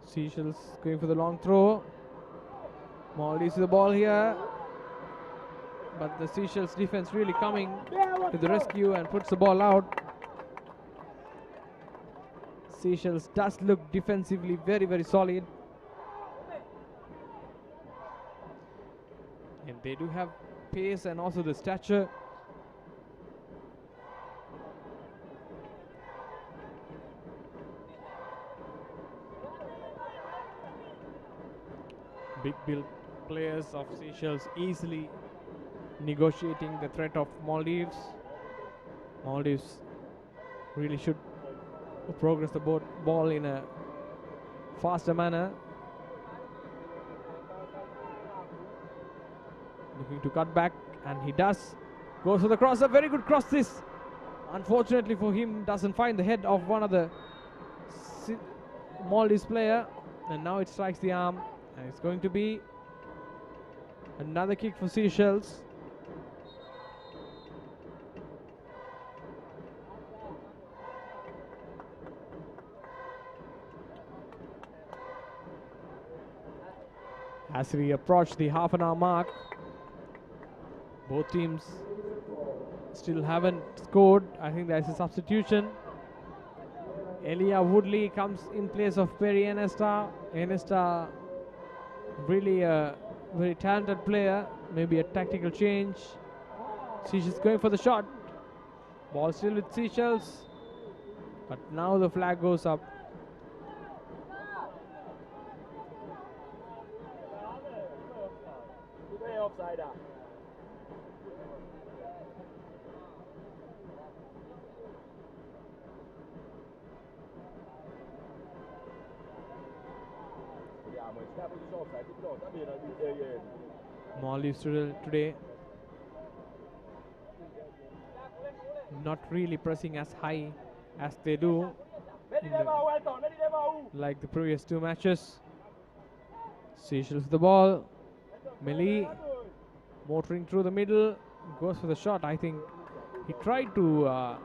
Seychelles going for the long throw. Maldives with the ball here, but the Seychelles defense really coming to the rescue and puts the ball out. Seychelles does look defensively very, very solid. And they do have pace and also the stature. Big build players of Seychelles easily negotiating the threat of Maldives. Maldives really should progress the ball in a faster manner. Looking to cut back, and he does. Goes for the cross, a very good cross this. Unfortunately for him, doesn't find the head of one of the Maldives player, and now it strikes the arm, and it's going to be another kick for Seychelles. As we approach the half an hour mark, both teams still haven't scored. I think there's a substitution. Elia Woodley comes in place of Perry Enesta. Enesta, really a very talented player. Maybe a tactical change. Seychelles going for the shot. Ball still with Seychelles, but now the flag goes up. Maldives today not really pressing as high as they do like the previous two matches. Seychelles with the ball. Meli motoring through the middle, goes for the shot. I think he tried to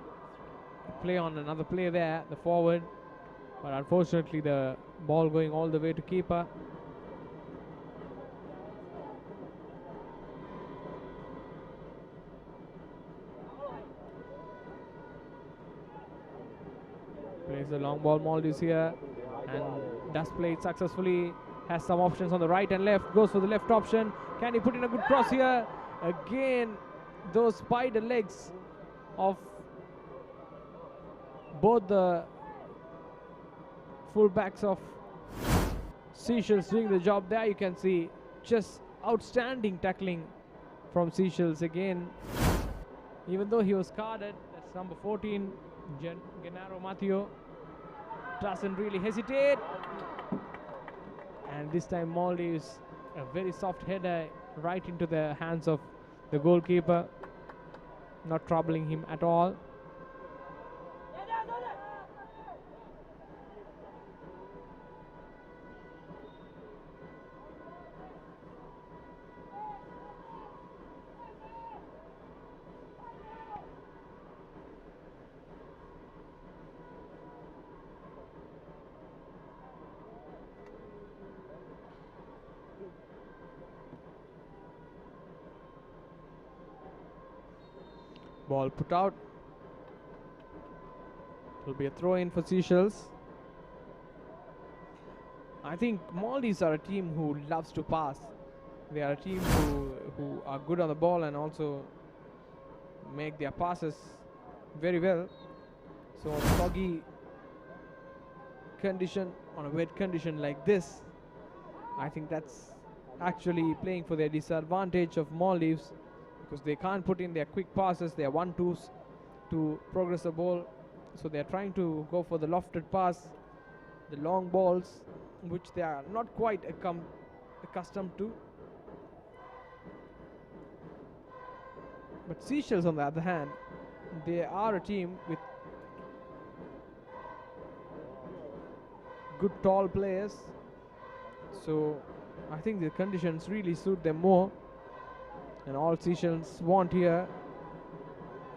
play on another play there, the forward, but unfortunately the ball going all the way to keeper. Plays the long ball, Maldives here, and does play it successfully. Has some options on the right and left, goes for the left option. Can he put in a good cross here? Again, those spider legs of both the fullbacks of Seychelles doing the job there. You can see just outstanding tackling from Seychelles again. Even though he was carded, that's number 14, Genaro Matteo, doesn't really hesitate. And this time Maldives, a very soft header right into the hands of the goalkeeper, not troubling him at all. Ball put out. It will be a throw in for Seychelles. I think Maldives are a team who loves to pass. They are a team who are good on the ball and also make their passes very well. So on a soggy condition, on a wet condition like this, I think that's actually playing for their disadvantage of Maldives, because they can't put in their quick passes, their 1-2s to progress the ball. So they're trying to go for the lofted pass, the long balls, which they are not quite accustomed to. But Seychelles, on the other hand, they are a team with good tall players. So I think the conditions really suit them more. And all Seychelles want here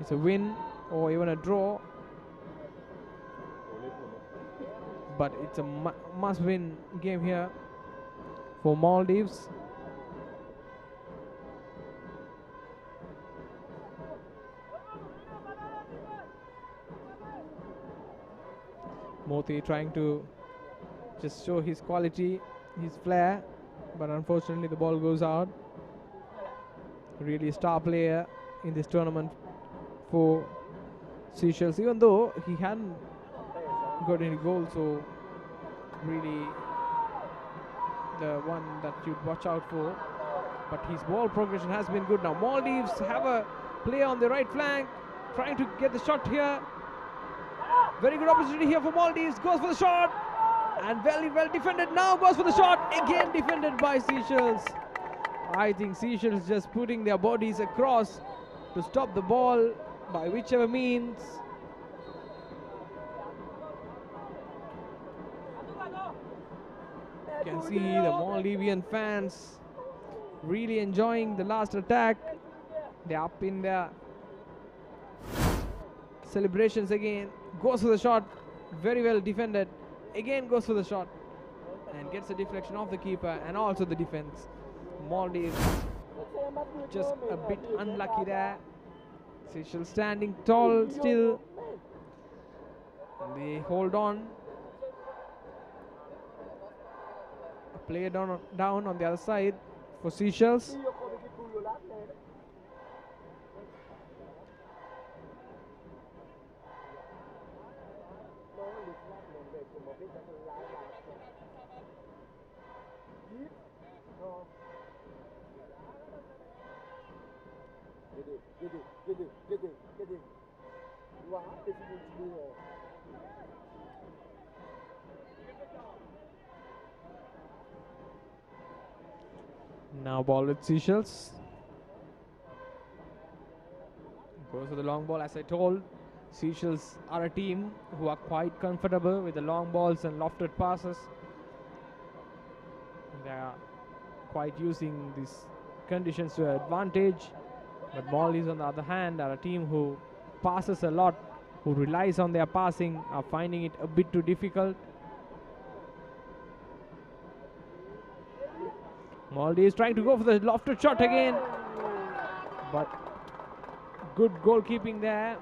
is a win or even a draw. But it's a must-win game here for Maldives. Moti trying to just show his quality, his flair, but unfortunately the ball goes out. Really a star player in this tournament for Seychelles, even though he hadn't got any goals, so really the one that you'd watch out for. But his ball progression has been good. Now Maldives have a player on the right flank, trying to get the shot here. Very good opportunity here for Maldives. Goes for the shot, and very well defended. Now goes for the shot, again defended by Seychelles. I think Seychelles just putting their bodies across to stop the ball by whichever means. You can see the Maldivian fans really enjoying the last attack. They're up in their celebrations again. Goes for the shot, very well defended. Again goes for the shot and gets a deflection off the keeper and also the defense. Maldives just a bit unlucky there. Seychelles standing tall still. And they hold on. A player down on the other side for Seychelles. Now ball with Seychelles. Goes for the long ball. As I told, Seychelles are a team who are quite comfortable with the long balls and lofted passes. They are quite using these conditions to advantage. But Maldives, on the other hand, are a team who passes a lot, who relies on their passing, are finding it a bit too difficult. Maldives trying to go for the lofted shot again, but good goalkeeping there.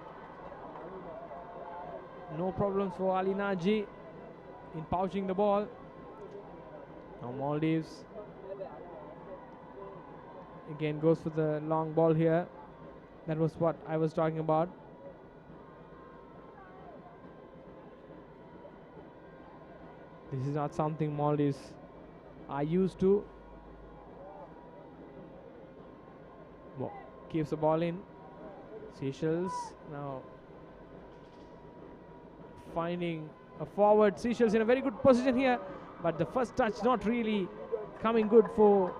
No problems for Ali Naji in pouching the ball. Now Maldives again goes for the long ball here. That was what I was talking about. This is not something Maldives are used to. Well, keeps the ball in. Seychelles now finding a forward. Seychelles in a very good position here, but the first touch not really coming good for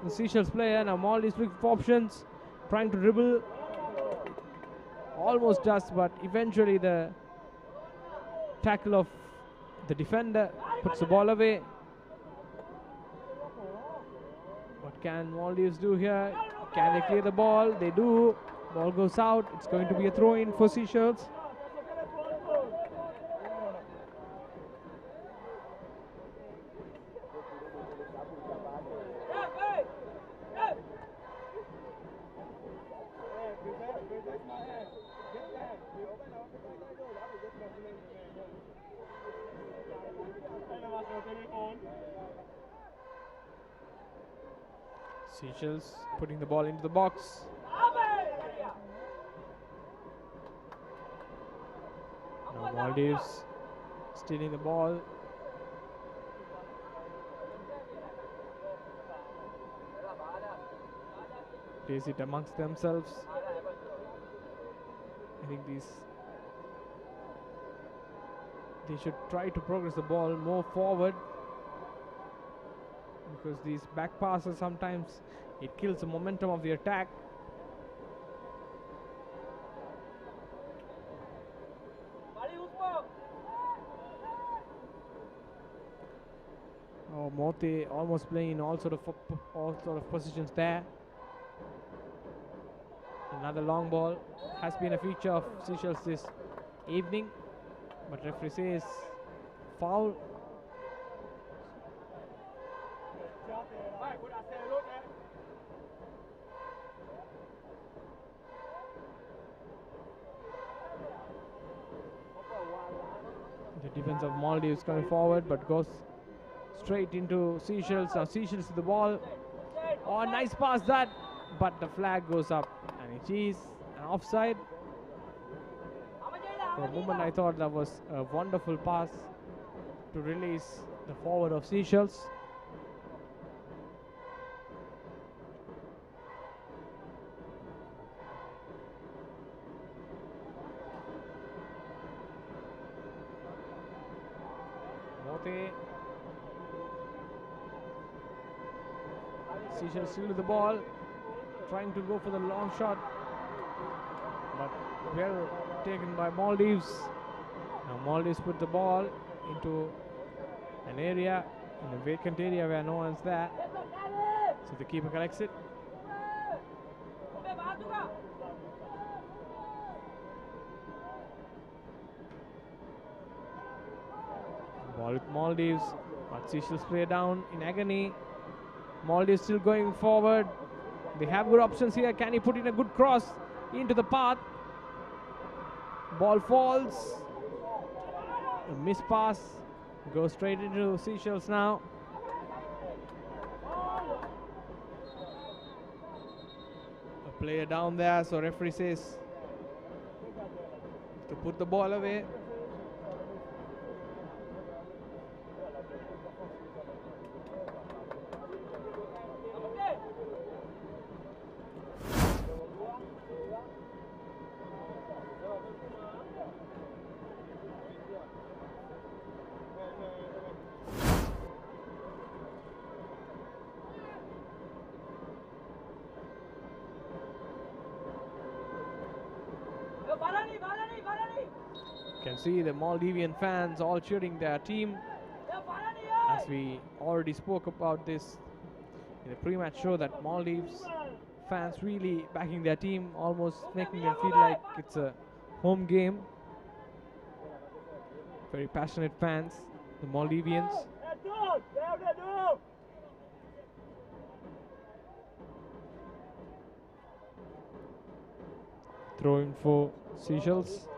the Seychelles player. Now Maldives looking for options, trying to dribble. Almost does, but eventually the tackle of the defender puts the ball away. What can Maldives do here? Can they clear the ball? They do. Ball goes out. It's going to be a throw-in for Seychelles. Seychelles putting the ball into the box. Now Maldives stealing the ball. Place it amongst themselves. I think they should try to progress the ball more forward, because these back passes sometimes it kills the momentum of the attack. Oh, Mote almost playing in all sort of positions there. Another long ball has been a feature of Seychelles this evening, but referee says foul. The defense of Maldives coming forward, but goes straight into Seychelles. Now Seychelles with the ball. Oh, nice pass that, but the flag goes up and it is an offside. For a moment I thought that was a wonderful pass to release the forward of Seychelles. Mote. Seychelles still with the ball, trying to go for the long shot, but well taken by Maldives. Now Maldives put the ball into an area, in a vacant area where no one's there, so the keeper collects it. Ball with Maldives, but Seychelles play down in agony. Maldives still going forward. They have good options here. Can he put in a good cross into the path? Ball falls. A miss pass. Goes straight into Seychelles now. A player down there, so referee says to put the ball away. Can see the Maldivian fans all cheering their team, as we already spoke about this in the pre-match show, that Maldives fans really backing their team, almost making them feel like it's a home game. Very passionate fans, the Maldivians. Throw in for Seychelles.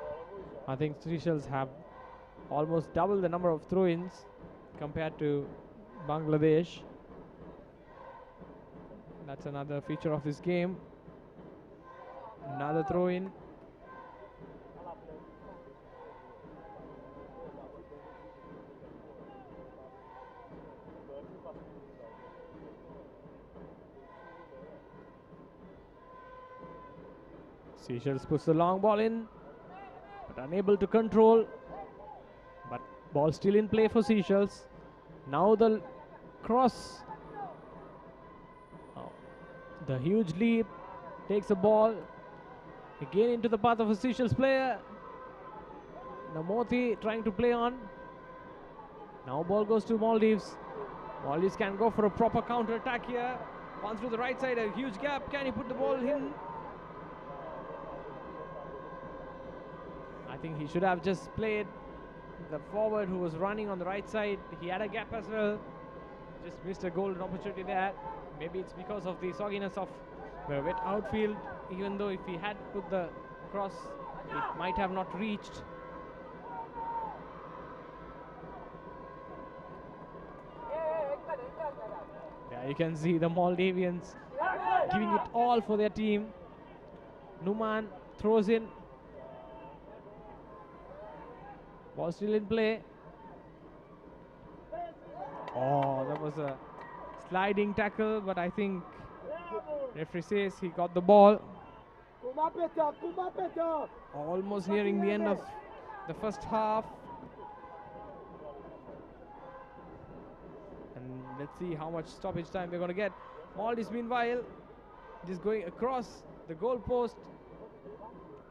I think Seychelles have almost double the number of throw-ins compared to Bangladesh. That's another feature of this game. Another throw-in. Seychelles puts the long ball in, but unable to control. But ball still in play for Seychelles. Now the cross. Oh, the huge leap takes the ball again into the path of a Seychelles player. Namoti trying to play on. Now ball goes to Maldives. Maldives can go for a proper counter attack here. One through the right side, a huge gap. Can he put the ball in? I think he should have just played the forward who was running on the right side. He had a gap as well. Just missed a golden opportunity there. Maybe it's because of the sogginess of the wet outfield. Even though if he had put the cross, it might have not reached. Yeah, you can see the Maldivians giving it all for their team. Numan throws in. Ball still in play. Oh, that was a sliding tackle, but I think referee says he got the ball. Almost nearing the end of the first half. And let's see how much stoppage time we're going to get. Maldives, meanwhile, just going across the goal post,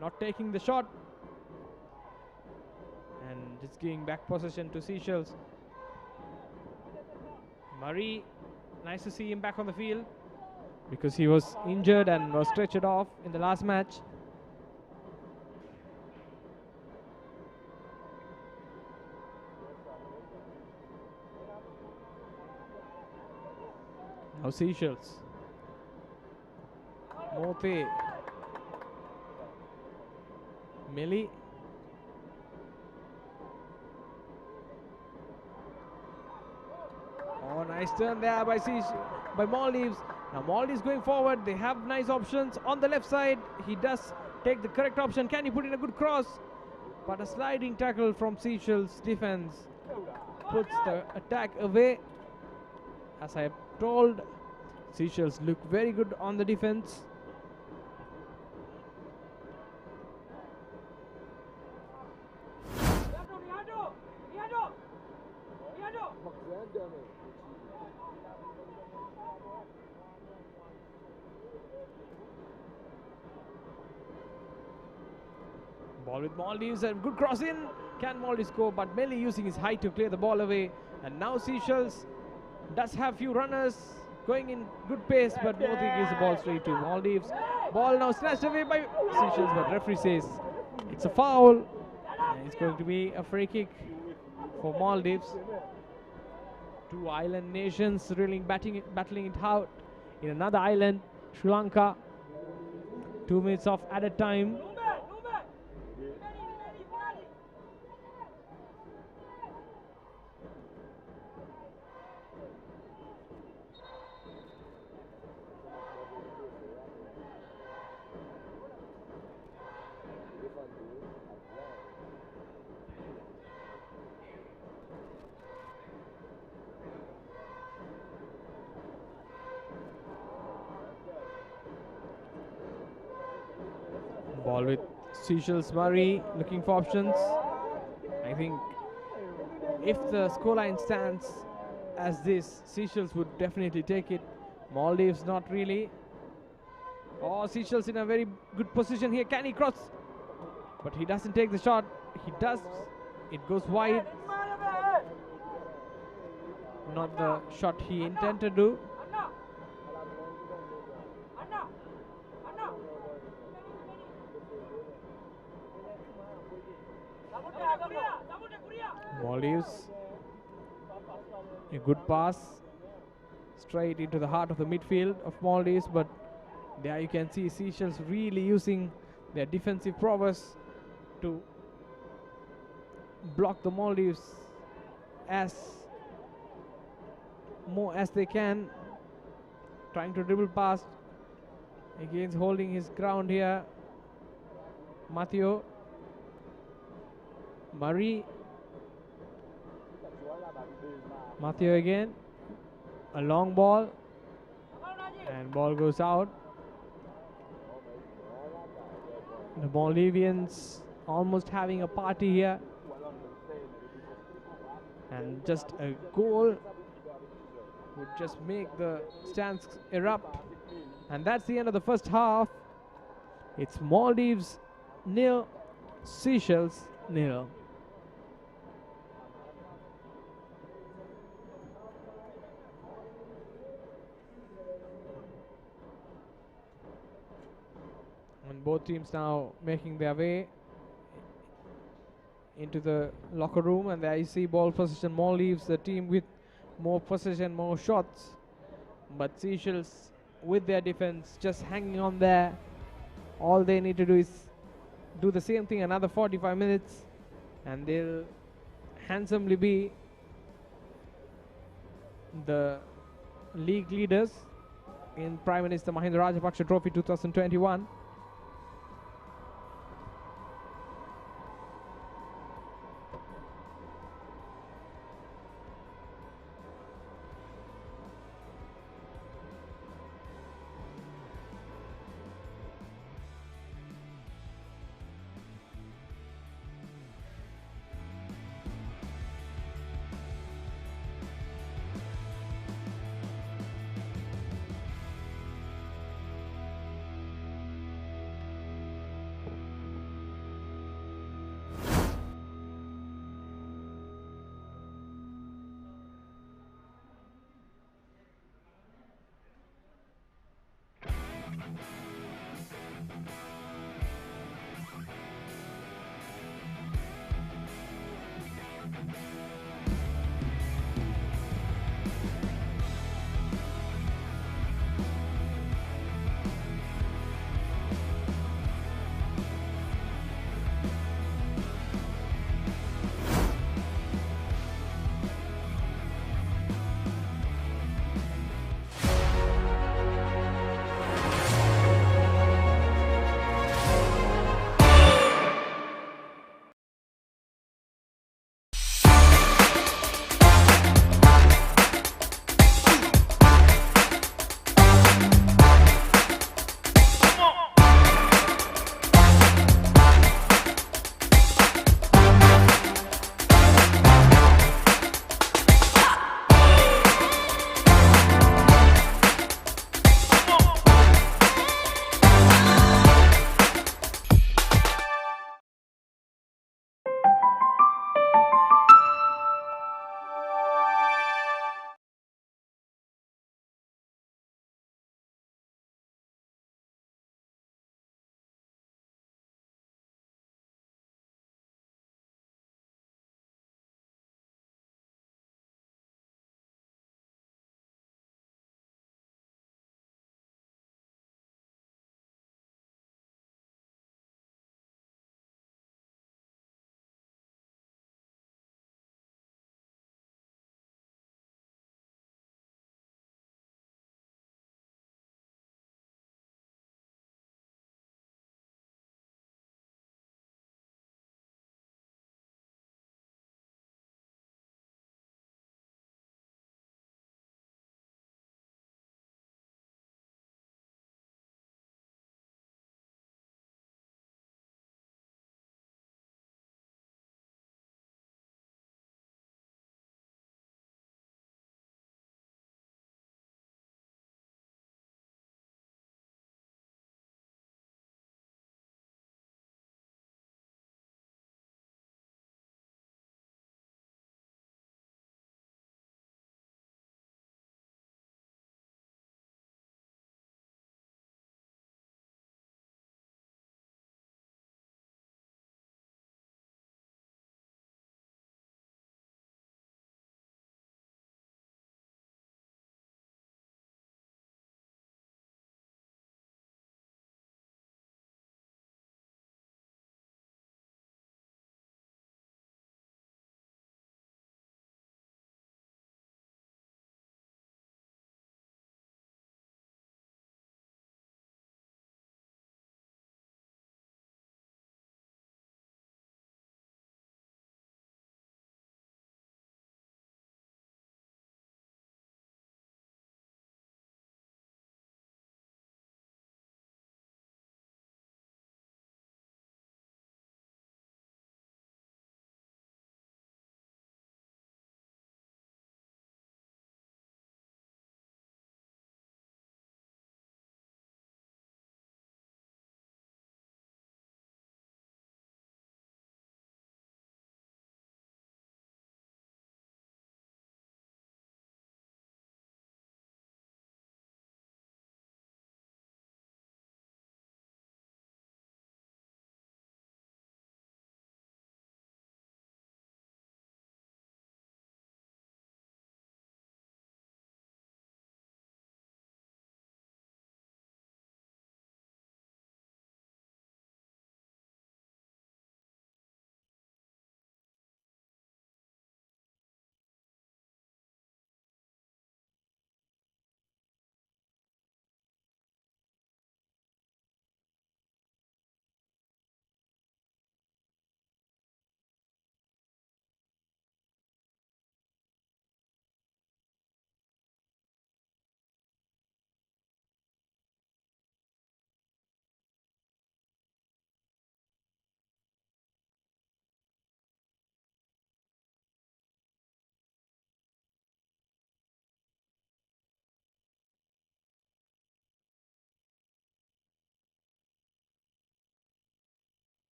not taking the shot, and just giving back possession to Seychelles. Murray, nice to see him back on the field because he was injured and was stretchered off in the last match. Now Seychelles. Mote. Millie. Oh, nice turn there by Maldives. Now Maldives going forward. They have nice options on the left side. He does take the correct option. Can he put in a good cross? But a sliding tackle from Seychelles defense puts the attack away. As I have told, Seychelles look very good on the defense. Ball with Maldives and good cross in. Can Maldives score? But Melli using his height to clear the ball away. And now Seychelles does have few runners going in good pace, but Moti gives the ball straight to Maldives. Ball now snatched away by Seychelles, but referee says it's a foul. And it's going to be a free kick for Maldives. Two island nations really battling it out in another island, Sri Lanka. 2 minutes of added time. Ball with Seychelles. Murray looking for options. I think if the scoreline stands as this, Seychelles would definitely take it. Maldives not really. Oh, Seychelles in a very good position here. Can he cross? But he doesn't take the shot. He does. It goes wide. Not the shot he intended to do. Maldives, a good pass straight into the heart of the midfield of Maldives, but there you can see Seychelles really using their defensive prowess to block the Maldives as more as they can, trying to dribble past. Again holding his ground here. Matthew. Murray. Matthew again. A long ball. And ball goes out. The Maldivians almost having a party here. And just a goal would just make the stands erupt. And that's the end of the first half. It's Maldives 0, Seychelles 0. And both teams now making their way into the locker room, and there you see ball possession. Maldives, the team with more possession, more shots, but Seychelles with their defense just hanging on there. All they need to do is do the same thing another 45 minutes and they'll handsomely be the league leaders. in Prime Minister Mahinda Rajapaksa Trophy 2021.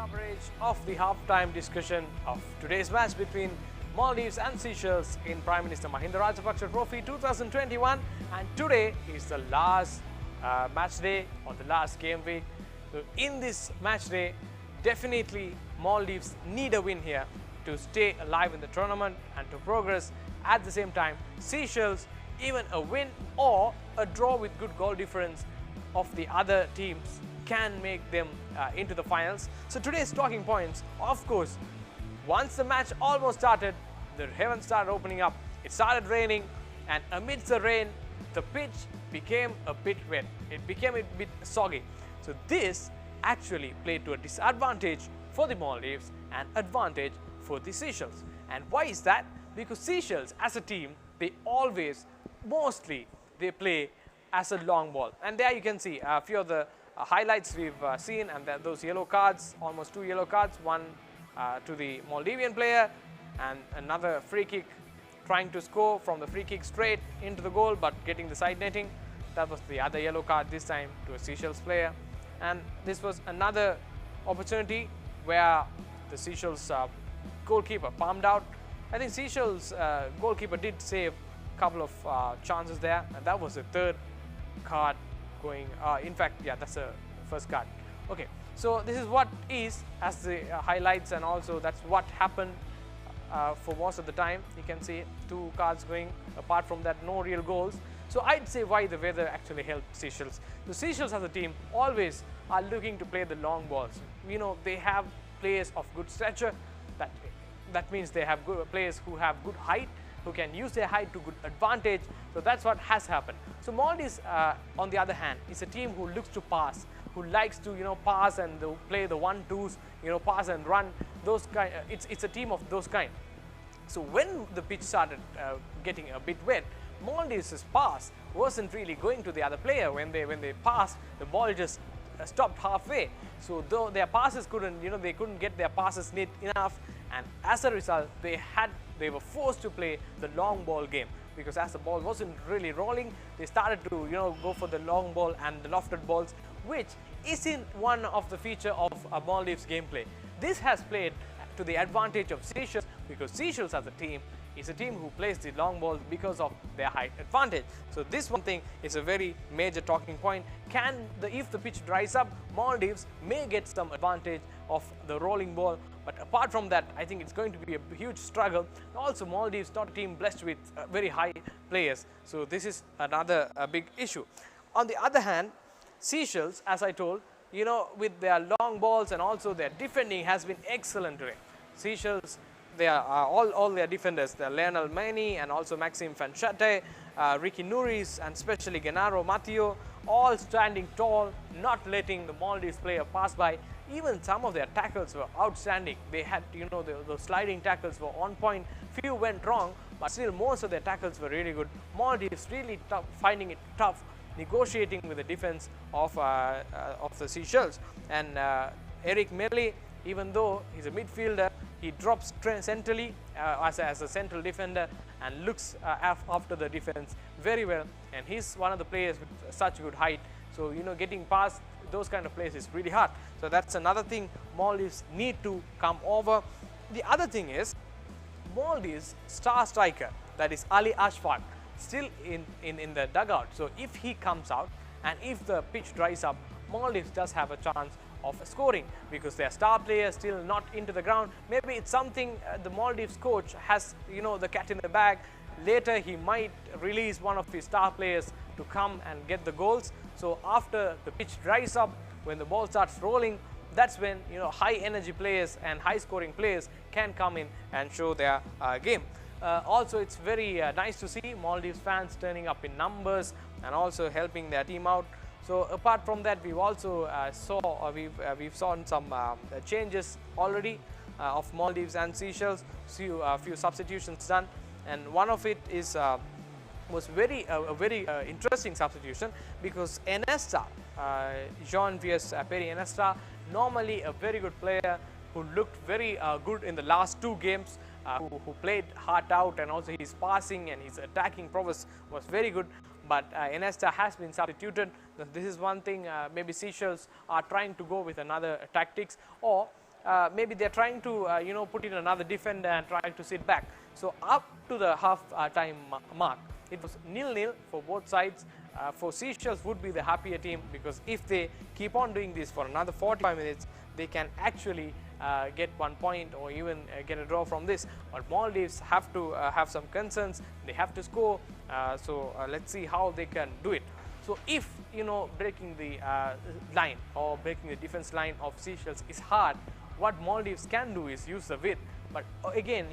Coverage of the halftime discussion of today's match between Maldives and Seychelles in Prime Minister Mahinda Rajapaksa Trophy 2021, and today is the last match day or the last game week. So in this match day, definitely Maldives need a win here to stay alive in the tournament and to progress. At the same time, Seychelles, even a win or a draw with good goal difference of the other teams can make them into the finals. So today's talking points, of course, once the match almost started, the heavens started opening up, it started raining, and amidst the rain, the pitch became a bit wet. It became a bit soggy. So this actually played to a disadvantage for the Maldives and advantage for the Seychelles. And why is that? Because Seychelles as a team, they always, mostly, they play as a long ball. And there you can see a few of the highlights we've seen, and those yellow cards, almost 2 yellow cards, one to the Maldivian player and another free kick, trying to score from the free kick straight into the goal but getting the side netting. That was the other yellow card, this time to a Seychelles player. And this was another opportunity where the Seychelles goalkeeper palmed out. I think Seychelles goalkeeper did save a couple of chances there, and that was the third card going. In fact, yeah, that's the first card. Okay, so this is what is as the highlights, and also that's what happened for most of the time. You can see 2 cards going. Apart from that, no real goals. So I'd say why the weather actually helped Seychelles. The Seychelles as a team always are looking to play the long balls. You know, they have players of good stature. That means they have good players who have good height, who can use their height to good advantage. So that's what has happened. So Maldives, on the other hand, is a team who looks to pass, who likes to pass and play the 1-2s, pass and run. Those kind. It's a team of those kind. So when the pitch started getting a bit wet, Maldives' pass wasn't really going to the other player. When they passed, the ball just stopped halfway. So though their passes couldn't, they couldn't get their passes neat enough, and as a result, they were forced to play the long ball game, because as the ball wasn't really rolling, they started to go for the long ball and the lofted balls, which isn't one of the feature of Maldives gameplay. This has played to the advantage of Seychelles, because Seychelles as a team is a team who plays the long ball because of their height advantage. So this one thing is a very major talking point. If the pitch dries up, Maldives may get some advantage of the rolling ball, but apart from that, I think it's going to be a huge struggle. Also, Maldives not a team blessed with very high players, so this is another big issue. On the other hand, Seychelles, as I told, with their long balls and also their defending has been excellent today. Seychelles, they are all their defenders, they're Lionel Manny and also Maxime Fanchate, Ricky Nuris, and especially Gennaro Matteo, all standing tall, not letting the Maldives player pass by. Even some of their tackles were outstanding. They had, the sliding tackles were on point. Few went wrong, but still most of their tackles were really good. Maldives really tough, finding it tough, negotiating with the defense of the Seychelles. And Eric Melli, even though he's a midfielder, he drops centrally as a central defender and looks after the defense very well. And he's one of the players with such good height. So, getting past those kind of players is really hard. So that's another thing Maldives need to come over. The other thing is, Maldives star striker, that is Ali Ashfaq, still in the dugout. So if he comes out and if the pitch dries up, Maldives does have a chance of scoring, because their star player still not into the ground. Maybe it's something the Maldives coach has, the cat in the bag. Later he might release one of his star players to come and get the goals. So after the pitch dries up, when the ball starts rolling, that's when high energy players and high scoring players can come in and show their game. Also, it's very nice to see Maldives fans turning up in numbers and also helping their team out. So apart from that, we've also we've seen some changes already of Maldives and Seychelles. A few substitutions done, and one of it is was a very interesting substitution, because Enesta, Jean-Vies Perry-Enesta, normally a very good player who looked very good in the last 2 games, who played heart out, and also his passing and his attacking prowess was very good. But Enesta has been substituted. This is one thing, maybe Seychelles are trying to go with another tactics, or maybe they're trying to put in another defender and trying to sit back. So up to the half time mark, it was 0-0 for both sides. For Seychelles would be the happier team, because if they keep on doing this for another 45 minutes, they can actually get 1 point or even get a draw from this. But Maldives have to have some concerns. They have to score. So let's see how they can do it. So if breaking the line or breaking the defense line of Seychelles is hard, what Maldives can do is use the width. But again,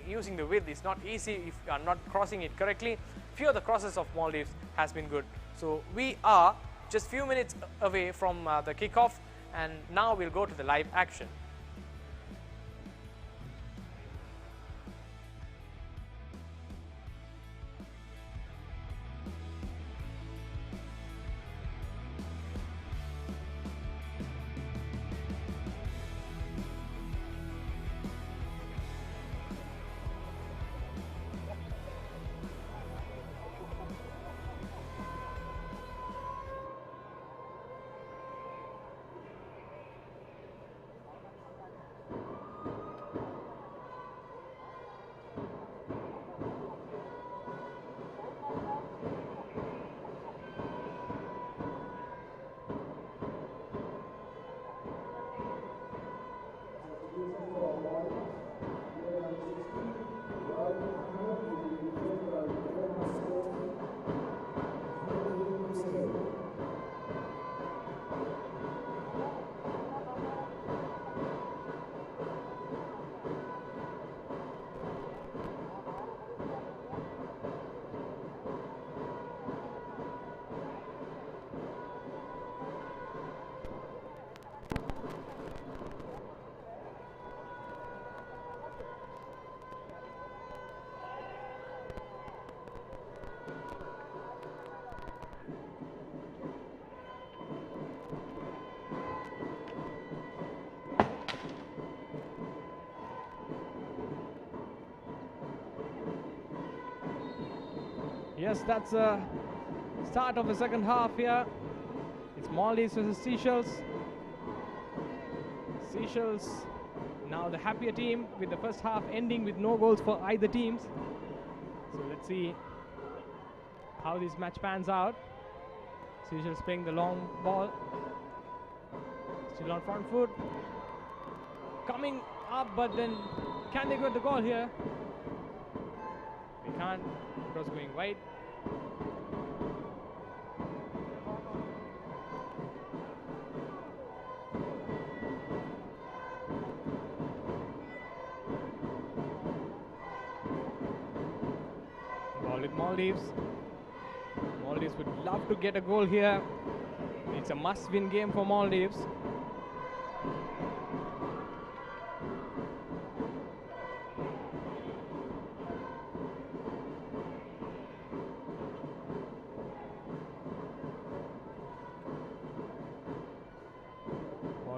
using the width is not easy if you are not crossing it correctly. Few of the crosses of Maldives has been good. So we are just few minutes away from the kickoff, and now we'll go to the live action. Yes, that's the start of the second half here. It's Maldives versus Seychelles. Seychelles now the happier team, with the first half ending with no goals for either teams. So let's see how this match pans out. Seychelles playing the long ball. Still on front foot. Coming up, but then can they get the goal here? They can't. Cross going wide. Ball with Maldives. Maldives would love to get a goal here. It's a must-win game for Maldives.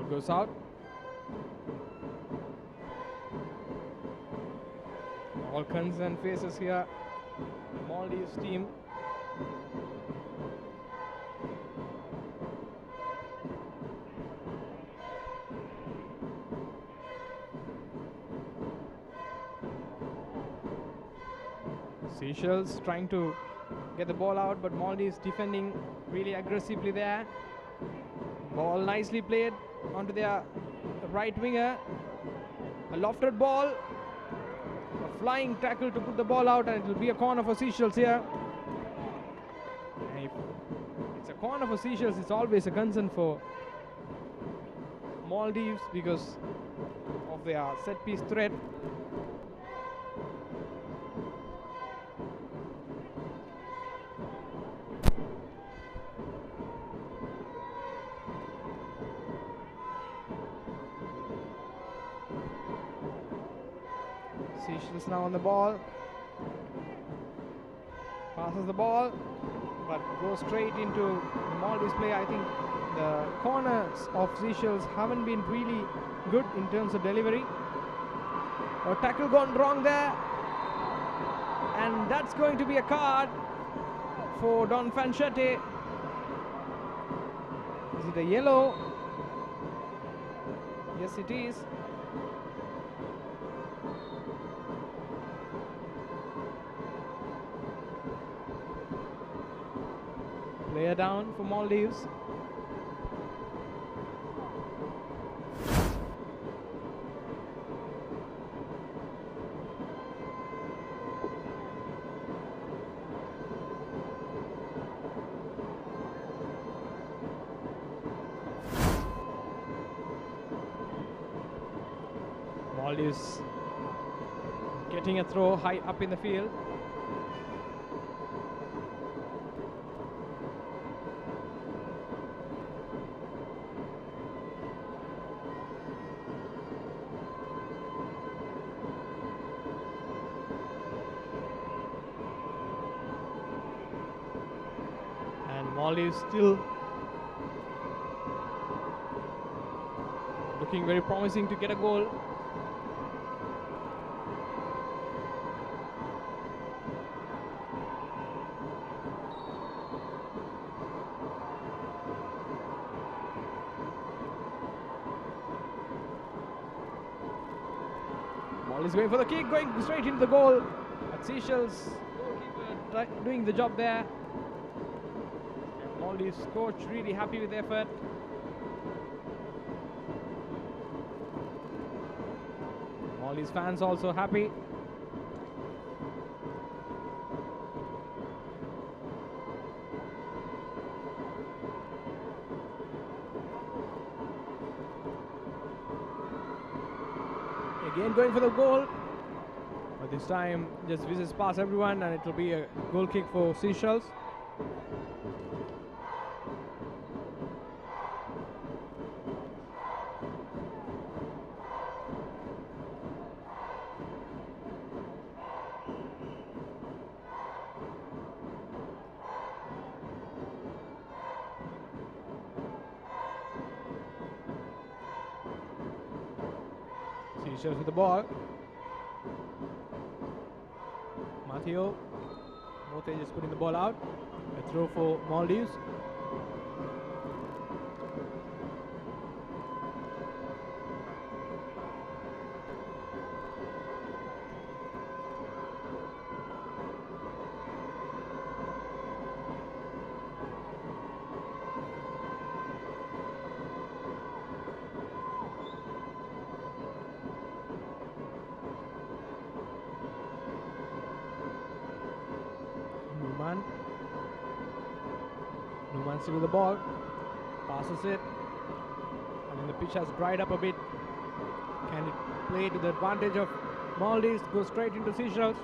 Goes out. All concerned faces here. Maldives team. Seychelles trying to get the ball out, but Maldives defending really aggressively there. Ball nicely played onto their right winger. A lofted ball, a flying tackle to put the ball out, and it will be a corner for Seychelles here. And if it's a corner for Seychelles, it's always a concern for Maldives because of their set piece threat. Seychelles now on the ball. Passes the ball, but goes straight into the Maldives play. I think the corners of Seychelles haven't been really good in terms of delivery. A tackle gone wrong there, and that's going to be a card for Don Fanchette. Is it a yellow? Yes, it is. Player down for Maldives. Maldives getting a throw high up in the field. And Maldives still looking very promising to get a goal. Is going for the kick, going straight into the goal. At Seychelles, goalkeeper doing the job there. And Maldives coach really happy with the effort. Maldives fans also happy. Again going for the goal, but this time just whizzes past everyone and it will be a goal kick for Seychelles. Seychelles with the ball. Matteo Mote just putting the ball out. A throw for Maldives. Numan still with the ball, passes it, and then the pitch has dried up a bit. Can it play to the advantage of Maldives? Goes straight into Seychelles.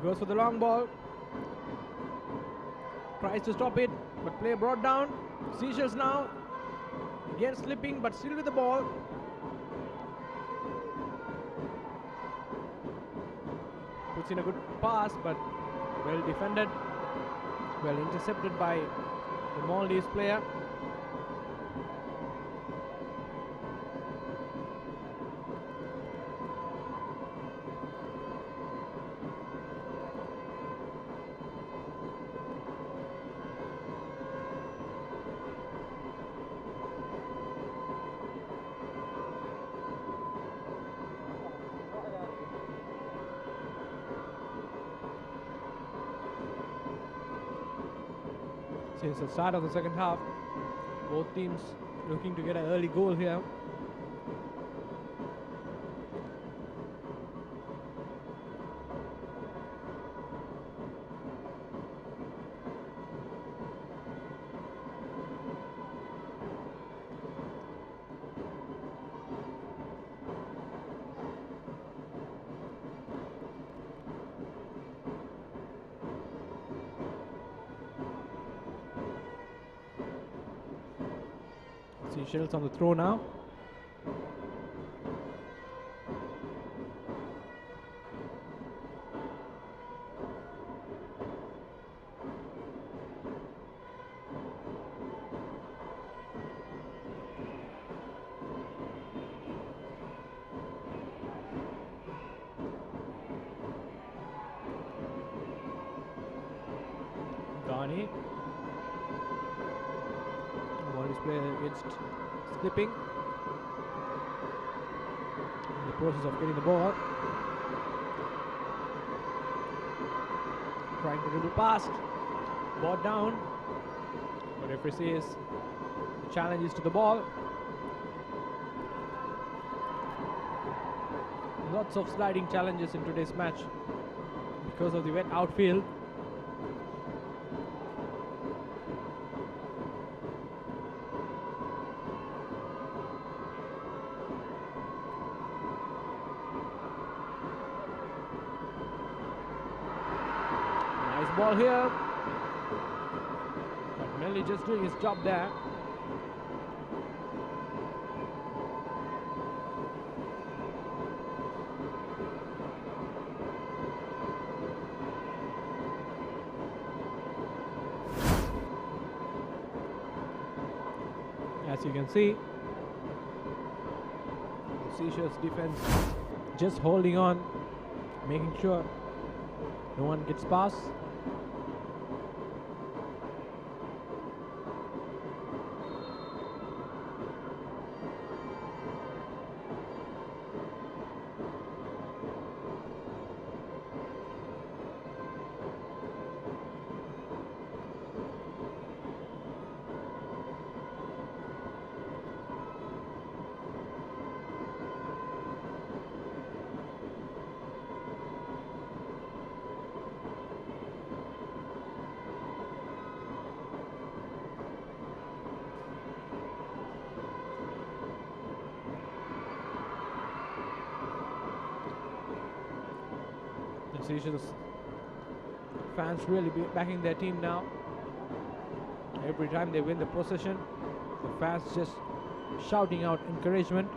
Goes for the long ball. Tries to stop it, but play brought down. Seychelles now, again slipping, but still with the ball. Puts in a good pass, but well defended. Well intercepted by the Maldives player. Since the start of the second half, both teams looking to get an early goal here. Seychelles on the throw now. Ghani. Maldives player against slipping. In the process of getting the ball. Trying to dribble past. brought down. But referee says the challenge is to the ball. Lots of sliding challenges in today's match because of the wet outfield. Nice ball here. But Melly just doing his job there. As you can see, the Seychelles defense just holding on, making sure no one gets past. Seychelles fans really backing their team now. Every time they win the possession, the fans just shouting out encouragement.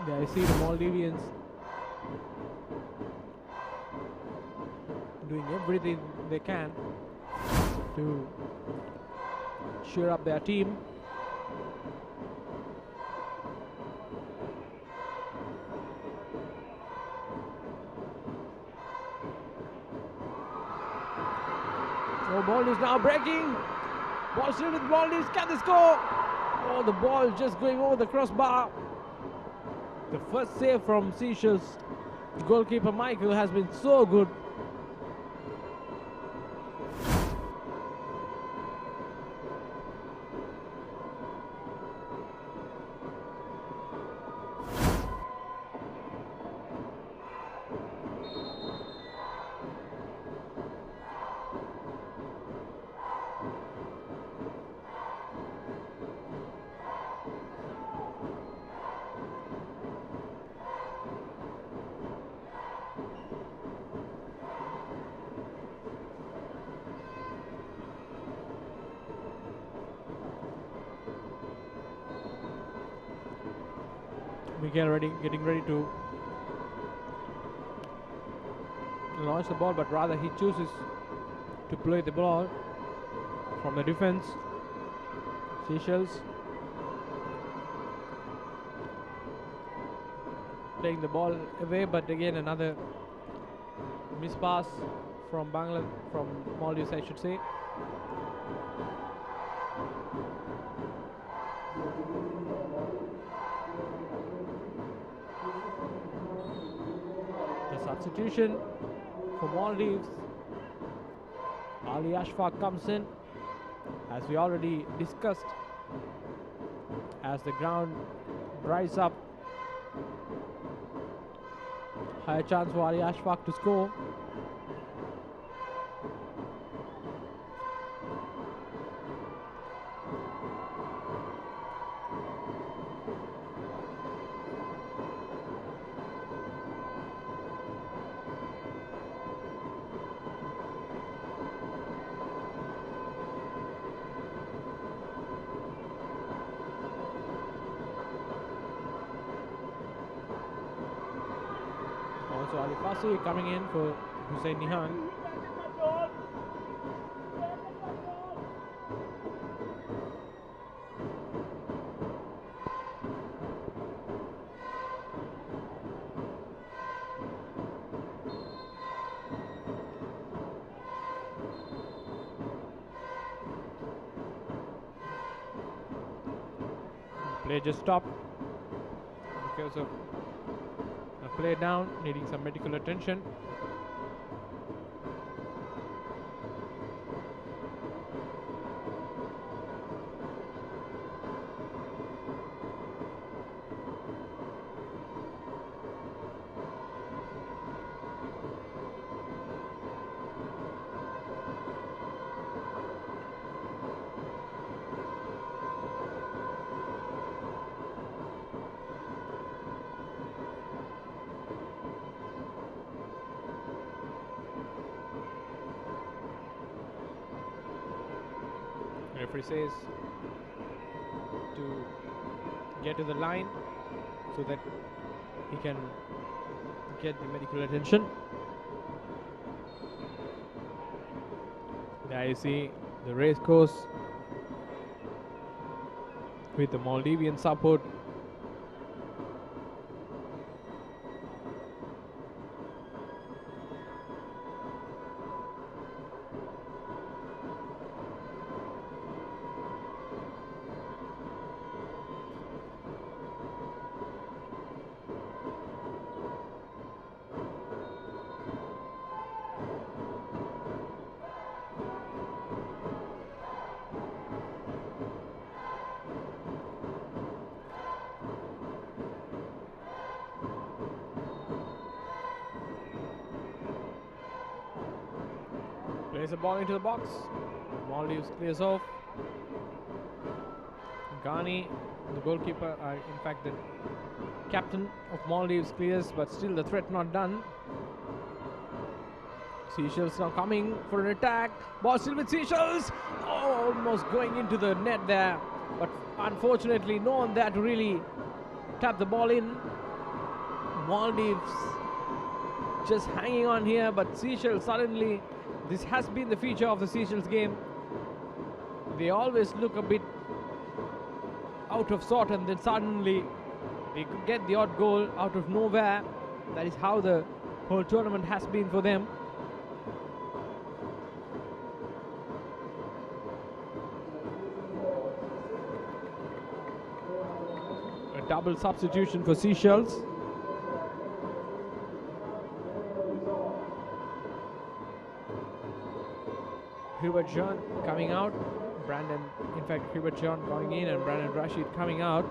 There I see the Maldivians doing everything they can to cheer up their team. Oh, ball is now breaking. Ball still with Maldives. Can they score? Oh, the ball just going over the crossbar. The first save from Seychelles goalkeeper Michael has been so good. Getting ready to launch the ball, but rather he chooses to play the ball from the defense. Seychelles playing the ball away, but again another miss pass from Maldives, I should say. Substitution for Maldives. Ali Ashfaq comes in, as we already discussed. As the ground dries up, higher chance for Ali Ashfaq to score. Also Ali Fasi coming in for Hussein Nihan. Play just stopped because of a play down, needing some medical attention. Referee says to get to the line so that he can get the medical attention. There you see the race course with the Maldivian support. Plays the ball into the box. Maldives clears off. Ghani, the goalkeeper, in fact the captain of Maldives, clears, but still the threat not done. Seychelles now coming for an attack. Ball still with Seychelles. Oh, almost going into the net there, but unfortunately no one there to really tap the ball in. Maldives just hanging on here, but Seychelles suddenly, this has been the feature of the Seychelles game. They always look a bit out of sort, and then suddenly they could get the odd goal out of nowhere. That is how the whole tournament has been for them. A double substitution for Seychelles. Hubert John coming out, Hubert John going in and Brandon Rashid coming out.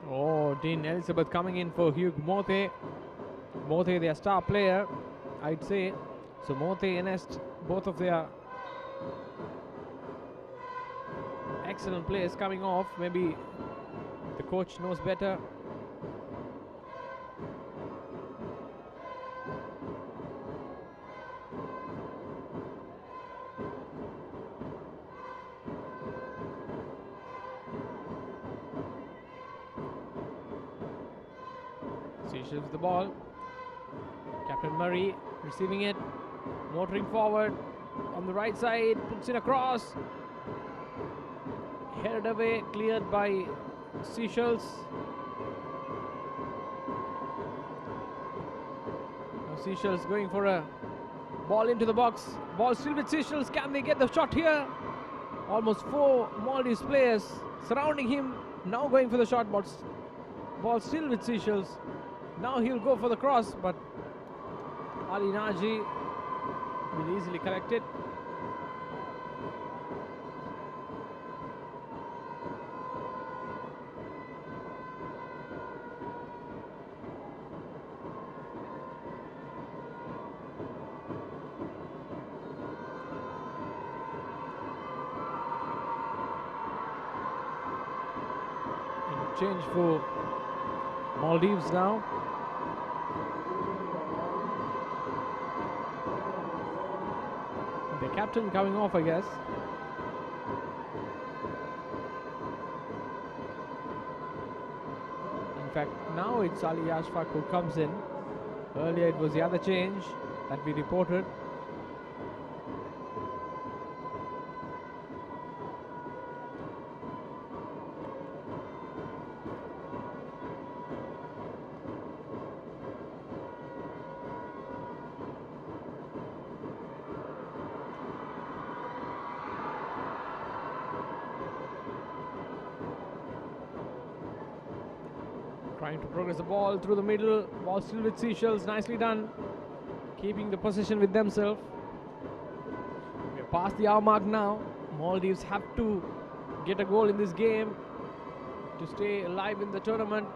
Oh, Dean Elizabeth coming in for Hugh Mothe. Mothe, their star player, I'd say. So Mothe and Est, both of their excellent players coming off. Maybe the coach knows better. Seychelles with the ball. Captain Murray receiving it, motoring forward on the right side, puts in a cross. Headed away, cleared by Seychelles. Now Seychelles going for a ball into the box. Ball still with Seychelles. Can they get the shot here? Almost 4 Maldives players surrounding him. Now going for the shot. Ball still with Seychelles. Now he'll go for the cross, but Ali Naji will easily collect it. Change for Maldives now. The captain coming off, I guess. In fact, now it's Ali Ashfaq who comes in. Earlier it was the other change that we reported. Trying to progress the ball through the middle. Ball still with Seychelles. Nicely done. Keeping the possession with themselves. We're past the hour mark now. Maldives have to get a goal in this game to stay alive in the tournament.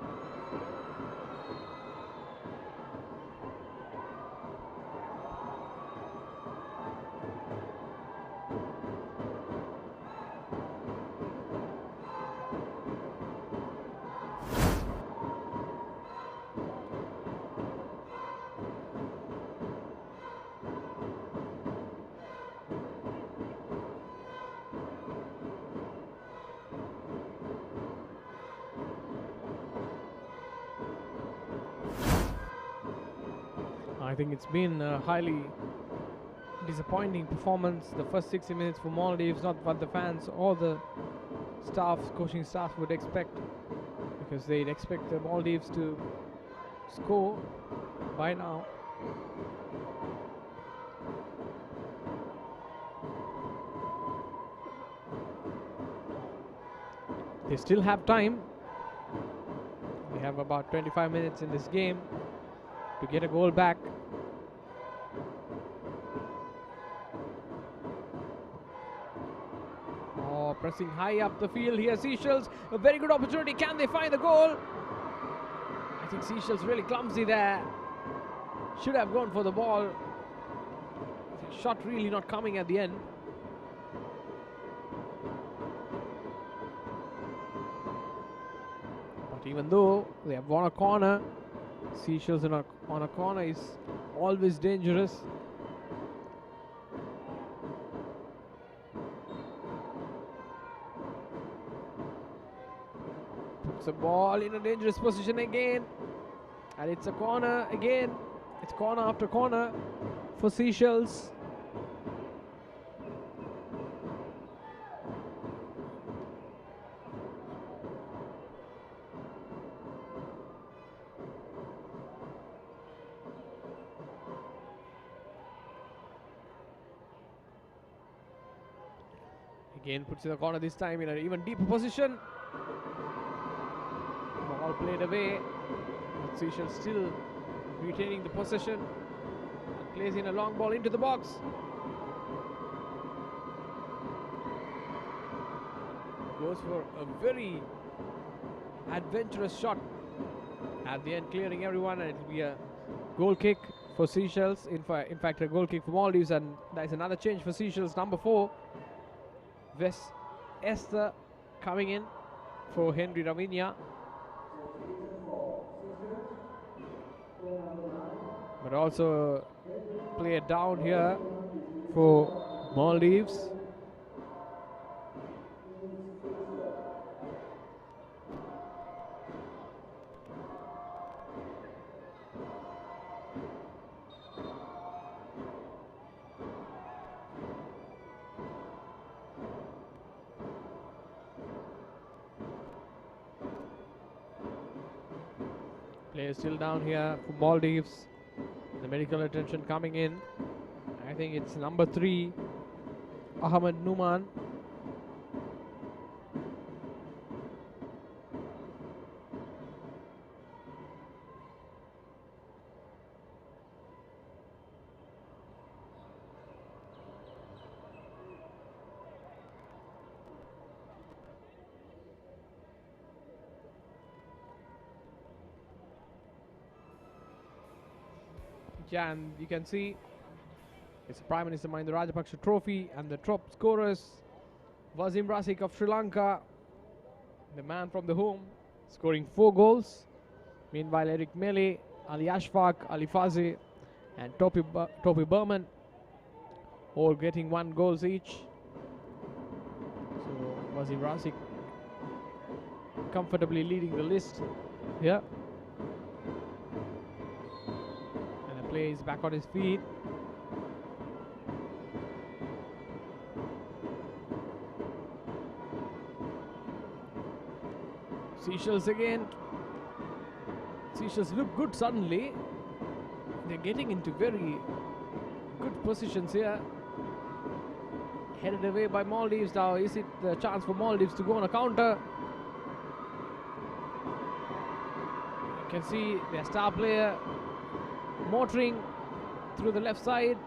I think it's been a highly disappointing performance. The first 60 minutes for Maldives, not what the fans or the staff, coaching staff would expect, because they'd expect the Maldives to score by now. They still have time. They have about 25 minutes in this game to get a goal back. Oh, pressing high up the field here, Seychelles. A very good opportunity. Can they find the goal? I think Seychelles really clumsy there. Should have gone for the ball. Shot really not coming at the end. But even though they have won a corner, Seychelles on a corner is always dangerous. Puts the ball in a dangerous position again, and it's a corner again. It's corner after corner for Seychelles. Again puts in the corner, this time in an even deeper position. Ball played away, but Seychelles still retaining the possession. And plays in a long ball into the box. Goes for a very adventurous shot at the end, clearing everyone, and it will be a goal kick for Seychelles. In fact, a goal kick for Maldives, and there is another change for Seychelles. Number 4. Wes Esther coming in for Henry Ravinia. But also player down here for Maldives. Player still down here for Maldives. The medical attention coming in. I think it's number 3, Ahmed Numan. Yeah, and you can see it's the Prime Minister Mahinda Rajapaksa trophy, and the top scorers, Wasim Rasik of Sri Lanka, the man from the home, scoring 4 goals. Meanwhile, Eric Mele, Ali Ashfaq, Ali Fazi, and Topi Berman, all getting 1 goals each. So Wasim Rasik comfortably leading the list here. Plays back on his feet. Seychelles again. Seychelles look good suddenly. They're getting into very good positions here. Headed away by Maldives. Now is it the chance for Maldives to go on a counter? can see their star player motoring through the left side.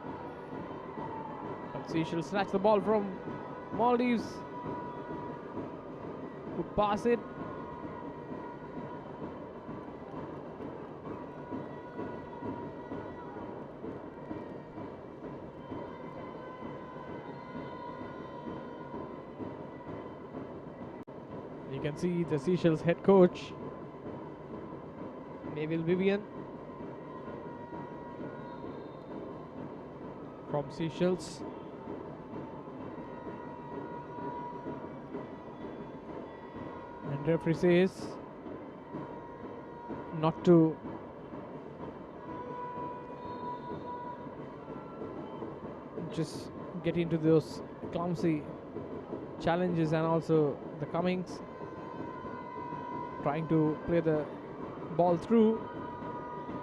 But Seychelles snatch the ball from Maldives. Could pass it. You can see the Seychelles head coach, Neville Vivian, from Seychelles. And referee says not to just get into those clumsy challenges and also the Cummings trying to play the ball through,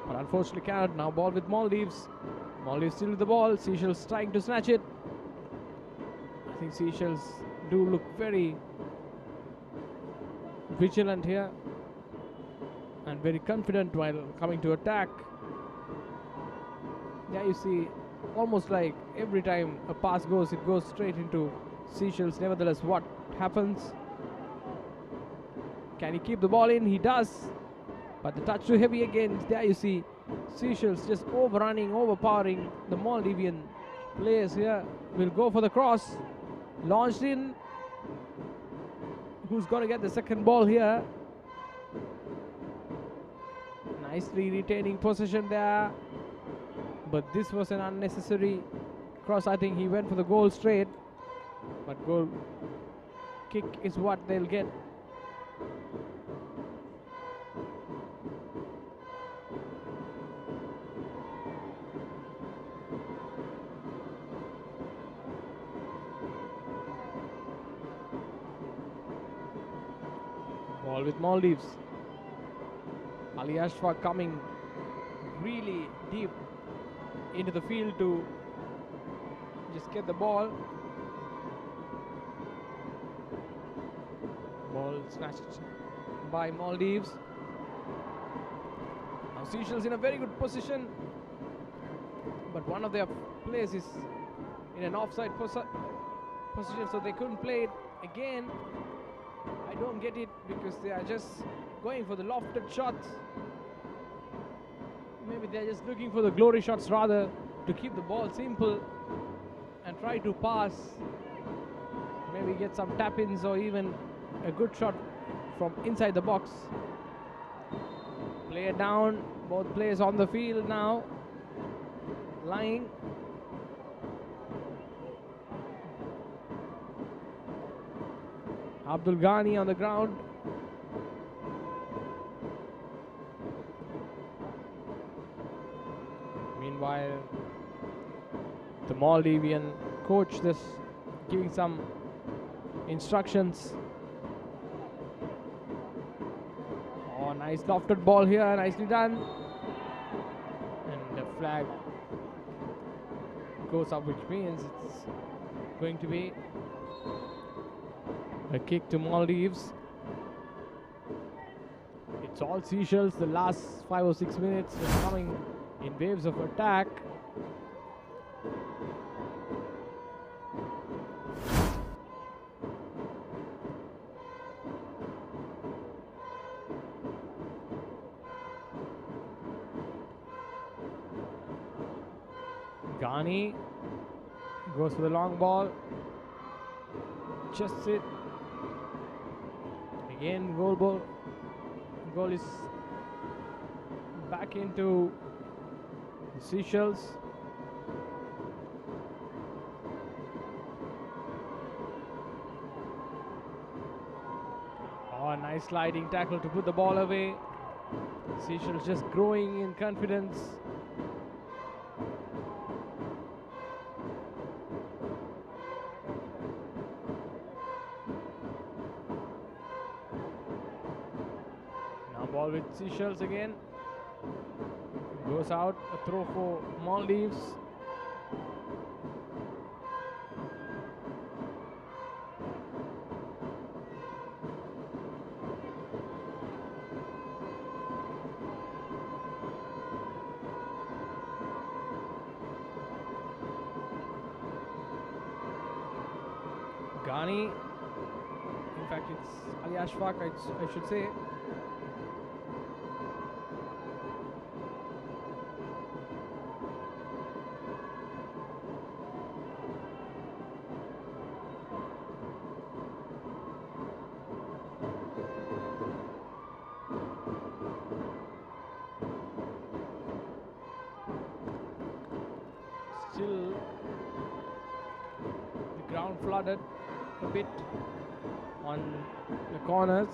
but unfortunately cannot. Now ball with Maldives. Maldives still with the ball. Seychelles trying to snatch it. I think Seychelles do look very vigilant here and very confident while coming to attack. Yeah, you see, almost like every time a pass goes, it goes straight into Seychelles. Nevertheless, what happens? Can he keep the ball in? He does. But the touch too heavy again. There you see Seychelles just overrunning, overpowering the Maldivian players here. Will go for the cross. Launched in. Who's going to get the second ball here? Nicely retaining possession there. But this was an unnecessary cross. I think he went for the goal straight. But goal kick is what they'll get. Ball with Maldives. Ali Ashfaq coming really deep into the field to just get the ball. Ball snatched by Maldives. Now Seychelles in a very good position, but one of their players is in an offside position, so they couldn't play it again. I don't get it because they are just going for the lofted shots. Maybe they're just looking for the glory shots rather, to keep the ball simple and try to pass. Maybe get some tap-ins or even a good shot from inside the box. Player down, both players on the field now, lying. Abdul Ghani on the ground. Meanwhile, the Maldivian coach just giving some instructions. Oh, nice lofted ball here, nicely done. And the flag goes up, which means it's going to be a kick to Maldives. It's all Seychelles. The last 5 or 6 minutes is coming in waves of attack. Ghani goes for the long ball. Just it. Again, goal is back into the Seychelles. Oh, nice sliding tackle to put the ball away. Seychelles just growing in confidence. Ball with Seychelles again. Goes out. A throw for Maldives. Ali, in fact it's Ali Ashfaq, I should say. Still the ground flooded a bit on the corners.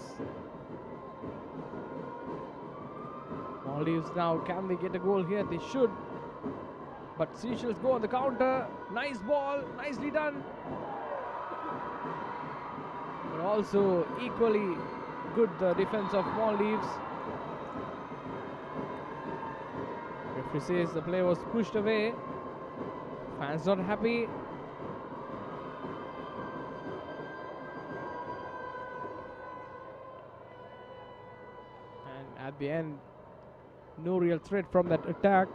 Maldives now, can they get a goal here? They should. But Seychelles go on the counter. Nice ball, nicely done. But also equally good the defense of Maldives. Referee says the play was pushed away. Fans not happy. And at the end, no real threat from that attack.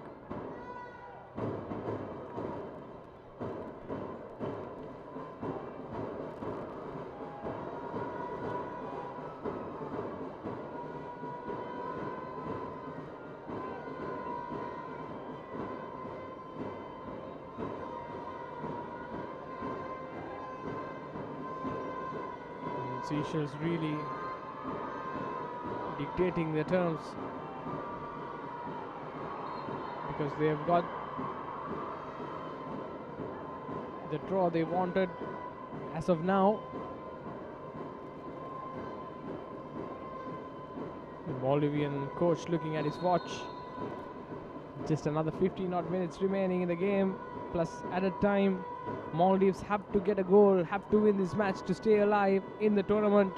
Seychelles really dictating the terms because they have got the draw they wanted as of now. The Maldivian coach looking at his watch. Just another 15 odd minutes remaining in the game, plus added time. Maldives have to get a goal, have to win this match to stay alive in the tournament.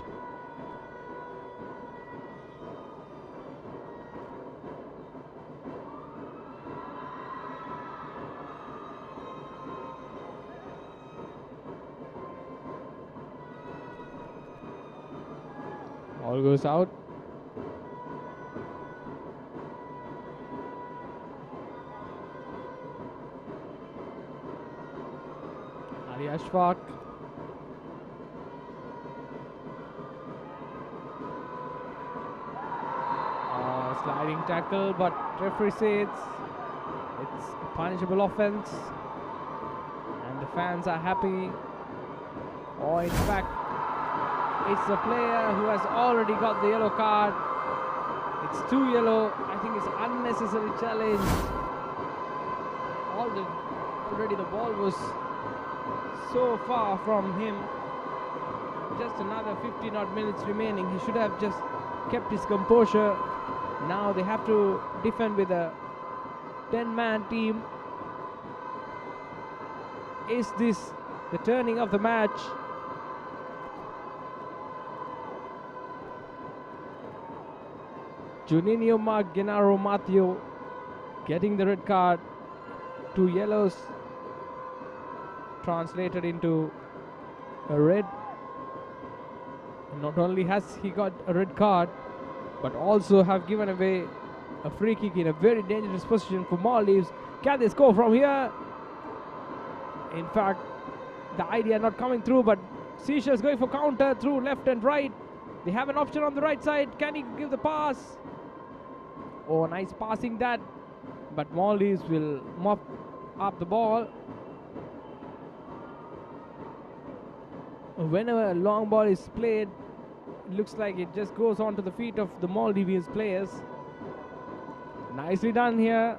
Ball goes out. Ali Ashfaq. Sliding tackle, but referee says it's a punishable offense and the fans are happy. Or in fact, it's the player who has already got the yellow card. It's 2 yellow. I think it's unnecessary challenge. Already the ball was so far from him. Just another 15 odd minutes remaining. He should have just kept his composure. Now they have to defend with a 10-man team. Is this the turning of the match? Juninho Mark Genaro Matthew getting the red card. 2 yellows translated into a red. Not only has he got a red card, but also have given away a free kick in a very dangerous position for Maldives. Can they score from here? In fact, the idea not coming through, but Seychelles going for counter through left and right. They have an option on the right side. Can he give the pass? Oh, nice passing that. But Maldives will mop up the ball. Whenever a long ball is played, it looks like it just goes onto the feet of the Maldivian players. Nicely done here.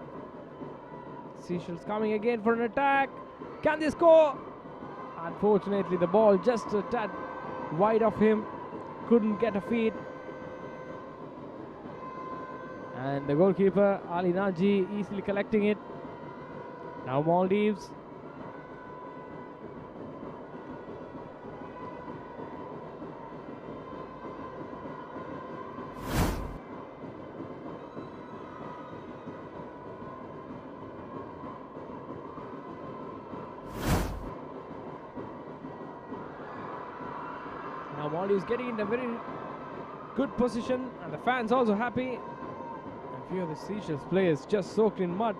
Seychelles coming again for an attack. Can they score? Unfortunately, the ball just a tad wide of him. Couldn't get a feed. And the goalkeeper, Ali Naji, easily collecting it. Now Maldives. Now Maldives getting in a very good position, and the fans also happy. And few of the Seychelles players just soaked in mud.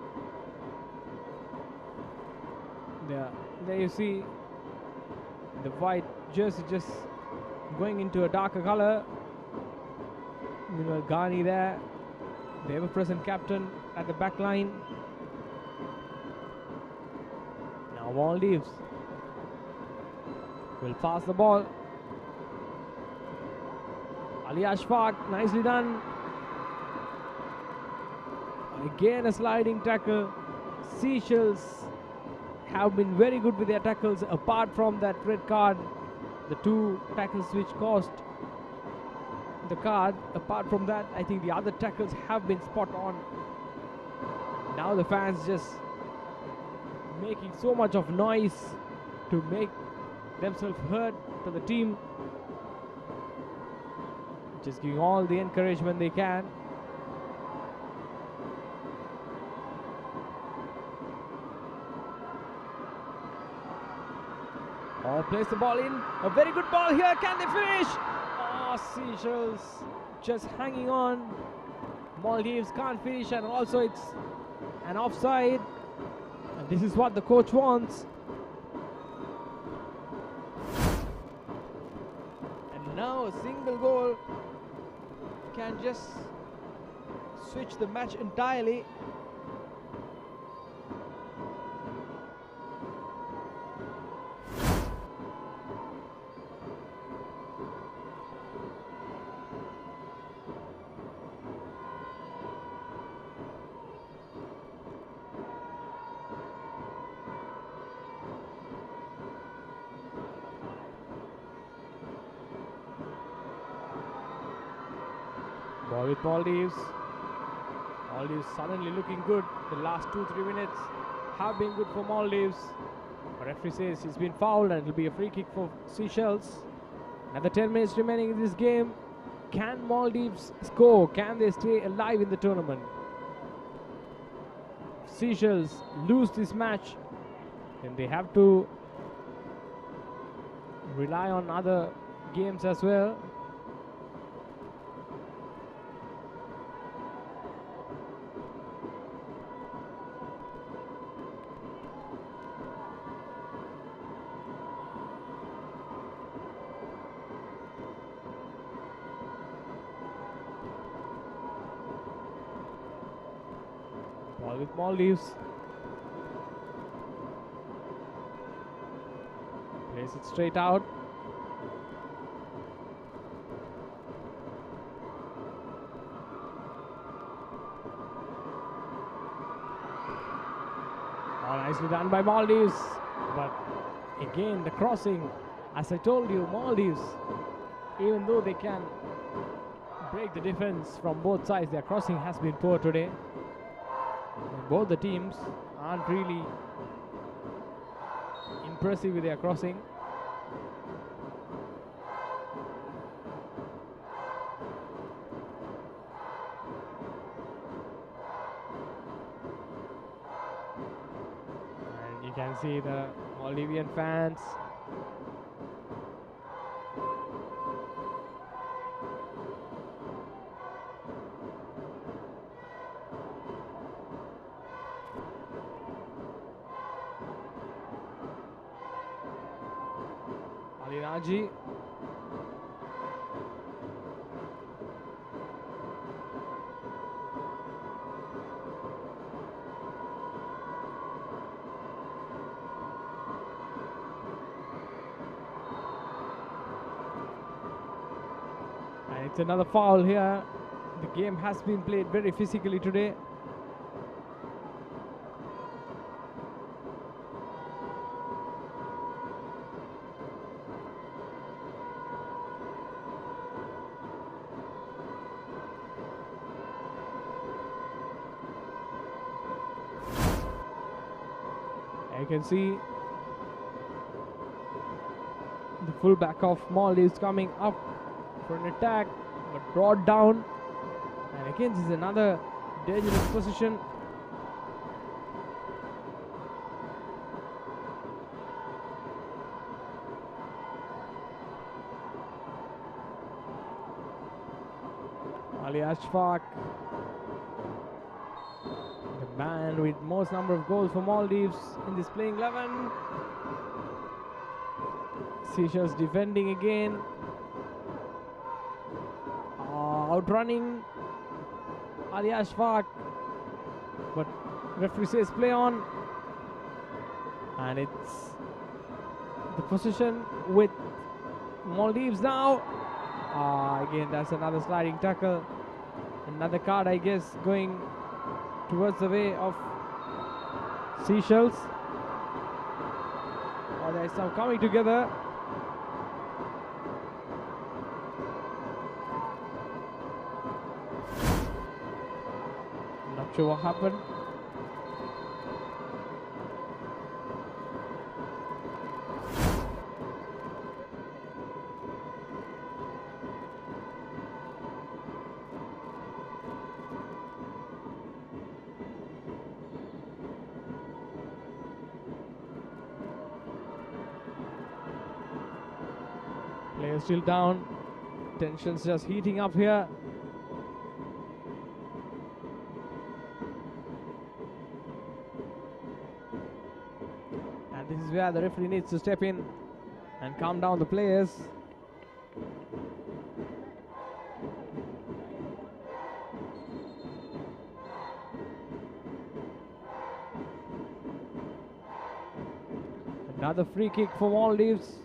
There you see the white jersey just going into a darker color. Meanwhile, Ghani there, the ever-present captain at the back line. Now Maldives will pass the ball. Ali Ashfaq, nicely done. Again a sliding tackle. Seychelles have been very good with their tackles apart from that red card. The 2 tackles which cost the card. Apart from that, I think the other tackles have been spot on. Now the fans just making so much of noise to make themselves heard to the team. Just giving all the encouragement they can. Oh, place the ball in. A very good ball here. Can they finish? Oh, Seychelles just hanging on. Maldives can't finish, and also it's an offside. And this is what the coach wants. And now a single goal can just switch the match entirely. Ball with Maldives. Maldives suddenly looking good. The last 2-3 minutes have been good for Maldives. But referee says he's been fouled and it will be a free kick for Seychelles. Another 10 minutes remaining in this game. Can Maldives score? Can they stay alive in the tournament? If Seychelles lose this match, then they have to rely on other games as well. Ball with Maldives. Plays it straight out. Oh, nicely done by Maldives. But again, the crossing. As I told you, Maldives, even though they can break the defense from both sides, their crossing has been poor today. Both the teams aren't really impressive with their crossing. And you can see the Maldivian fans. Raji. And it's another foul here. The game has been played very physically today. You can see the fullback of Maldives coming up for an attack, but brought down. And again, this is another dangerous position. Ali Ashfaq, the man with most number of goals for Maldives in this playing 11. Seychelles defending again. Outrunning Ali Ashfaq. But referee says play on. And it's the position with Maldives now. Again, that's another sliding tackle. Another card, I guess, going towards the way of Seychelles. There's some coming together. Not sure what happened. Players still down. Tensions just heating up here. And this is where the referee needs to step in and calm down the players. Another free kick for Maldives.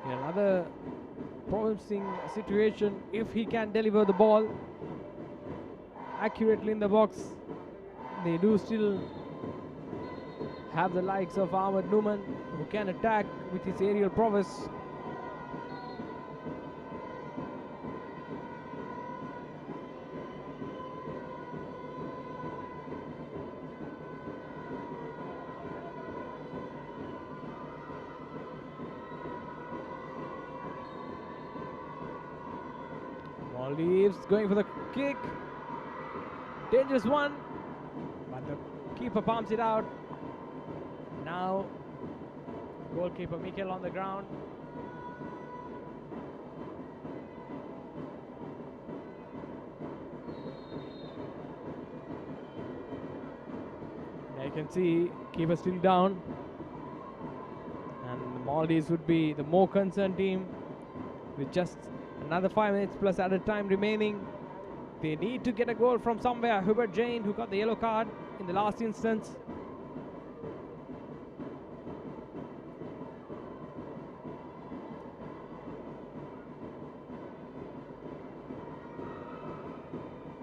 In another promising situation, if he can deliver the ball accurately in the box. They do still have the likes of Ahmed Numan, who can attack with his aerial prowess. Maldives going for the kick. Dangerous one. But the keeper palms it out. Now, goalkeeper Mikel on the ground. There you can see keeper still down. And the Maldives would be the more concerned team with just another 5 minutes plus added time remaining. They need to get a goal from somewhere. Hubert Jain, who got the yellow card in the last instance.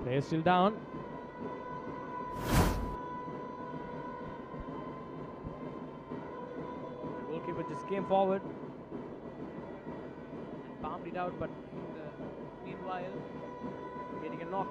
Player still down. The goalkeeper just came forward and palmed it out, but in the meanwhile, getting a knock.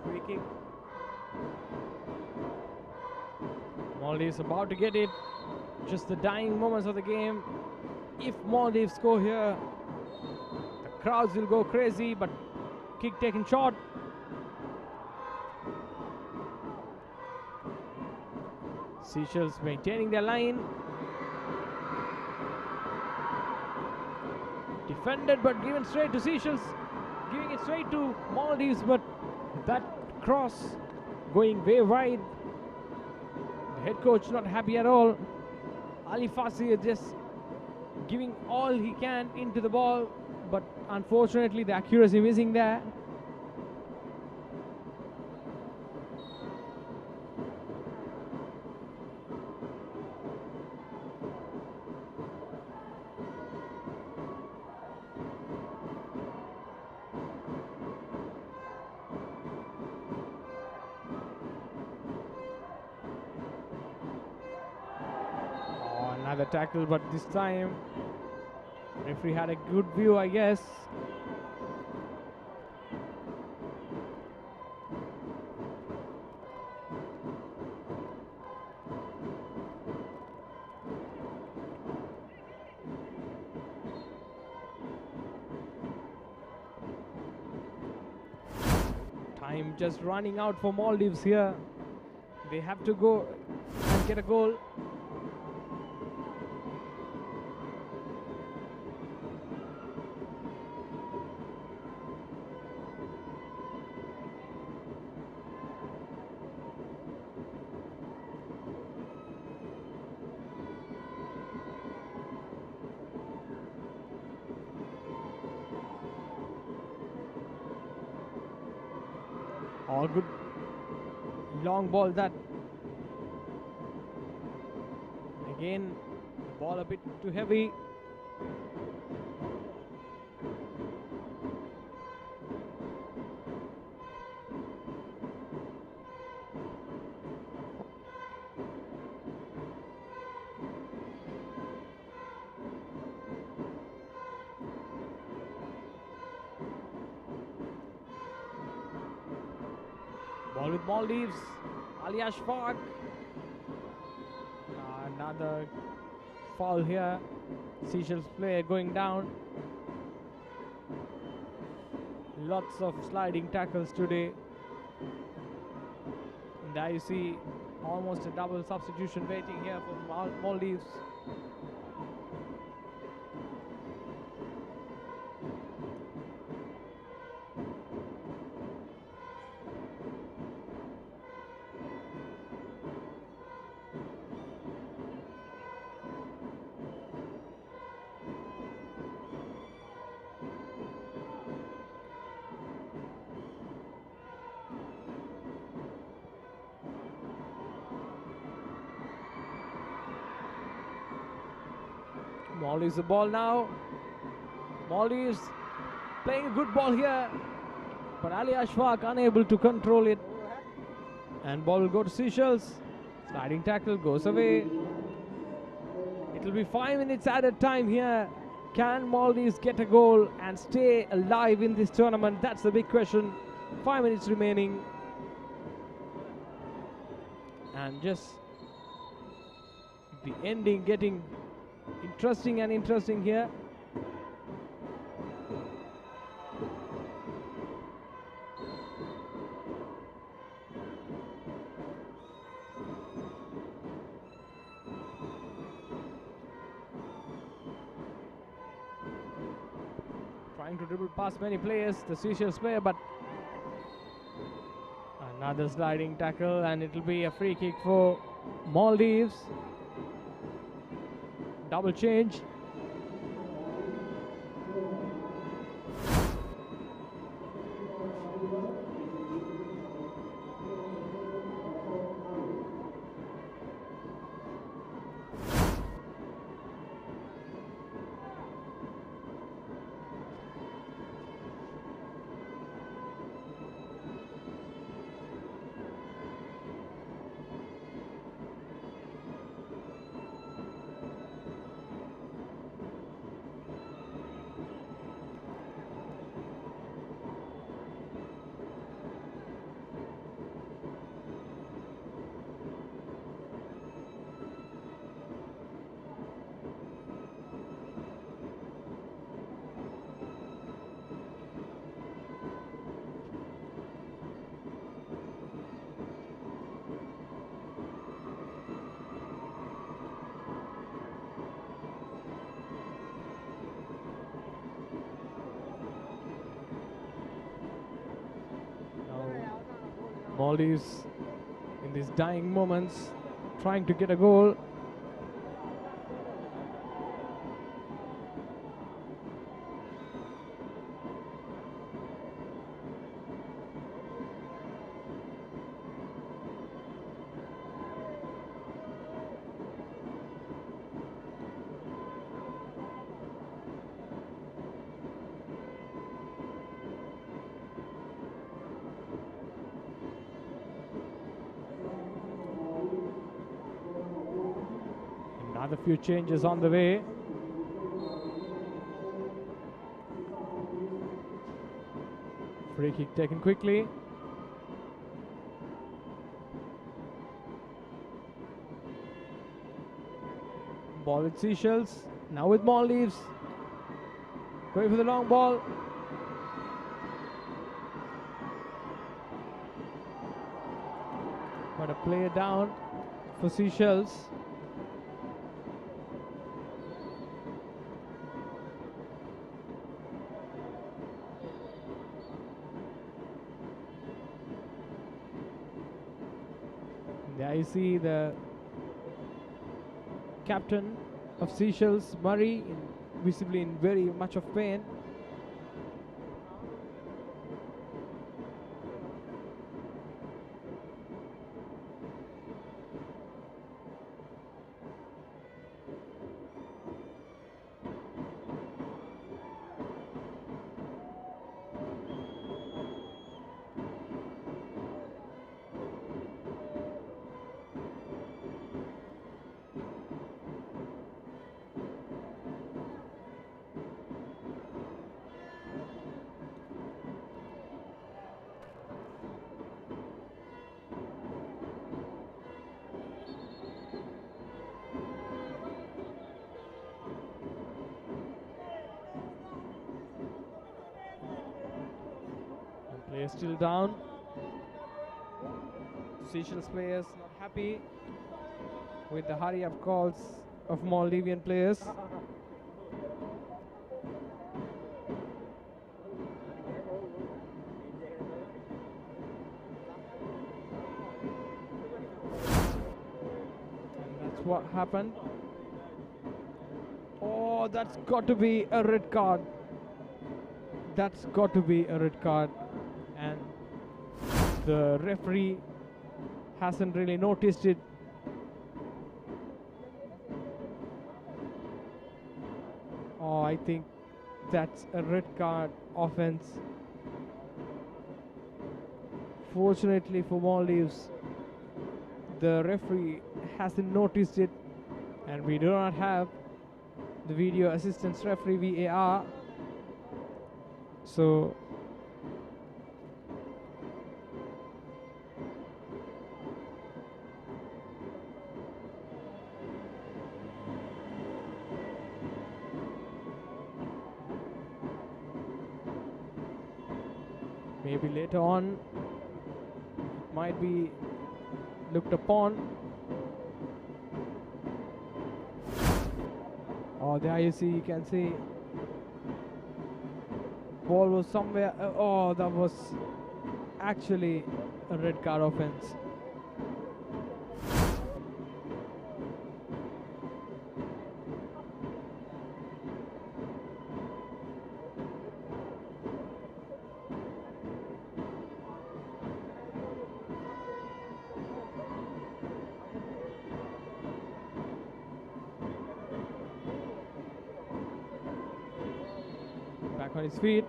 Free kick. Maldives about to get it. Just the dying moments of the game. If Maldives score here, the crowds will go crazy, but kick taken short. Seychelles maintaining their line. Defended but given straight to Seychelles. Giving it straight to Maldives, but that cross going way wide. The head coach not happy at all. Ali Fassi is just giving all he can into the ball, but unfortunately the accuracy missing there. Another tackle, but this time referee had a good view, I guess. Time just running out for Maldives here. They have to go and get a goal. All good long ball that. Again, the ball a bit too heavy. Ball with Maldives. Ali Ashfaq. Another foul here. Seychelles player going down. Lots of sliding tackles today. And there you see almost a double substitution waiting here for Maldives. Maldives the ball now. Maldives playing a good ball here, but Ali Ashfaq unable to control it. And ball will go to Seychelles. Sliding tackle goes away. It will be 5 minutes added time here. Can Maldives get a goal and stay alive in this tournament? That's the big question. 5 minutes remaining. And just the ending getting interesting and interesting here. Trying to dribble past many players, the Seychelles player, but another sliding tackle, and it will be a free kick for Maldives. Double change. Maldives in these dying moments trying to get a goal. Another few changes on the way. Free kick taken quickly. Ball with Seychelles. Now with Maldives. Going for the long ball. But a player down for Seychelles. There you see the captain of Seychelles, Murray, visibly in very much of pain. They're still down. Seychelles players not happy with the hurry-up calls of Maldivian players. And that's what happened. Oh, that's got to be a red card. That's got to be a red card. And the referee hasn't really noticed it. Oh, I think that's a red card offense. Fortunately for Maldives, the referee hasn't noticed it, and we do not have the video assistance referee VAR. So maybe later on it might be looked upon. Oh, there you see, you can see ball was somewhere. Oh, that was actually a red card offense. Back on his feet.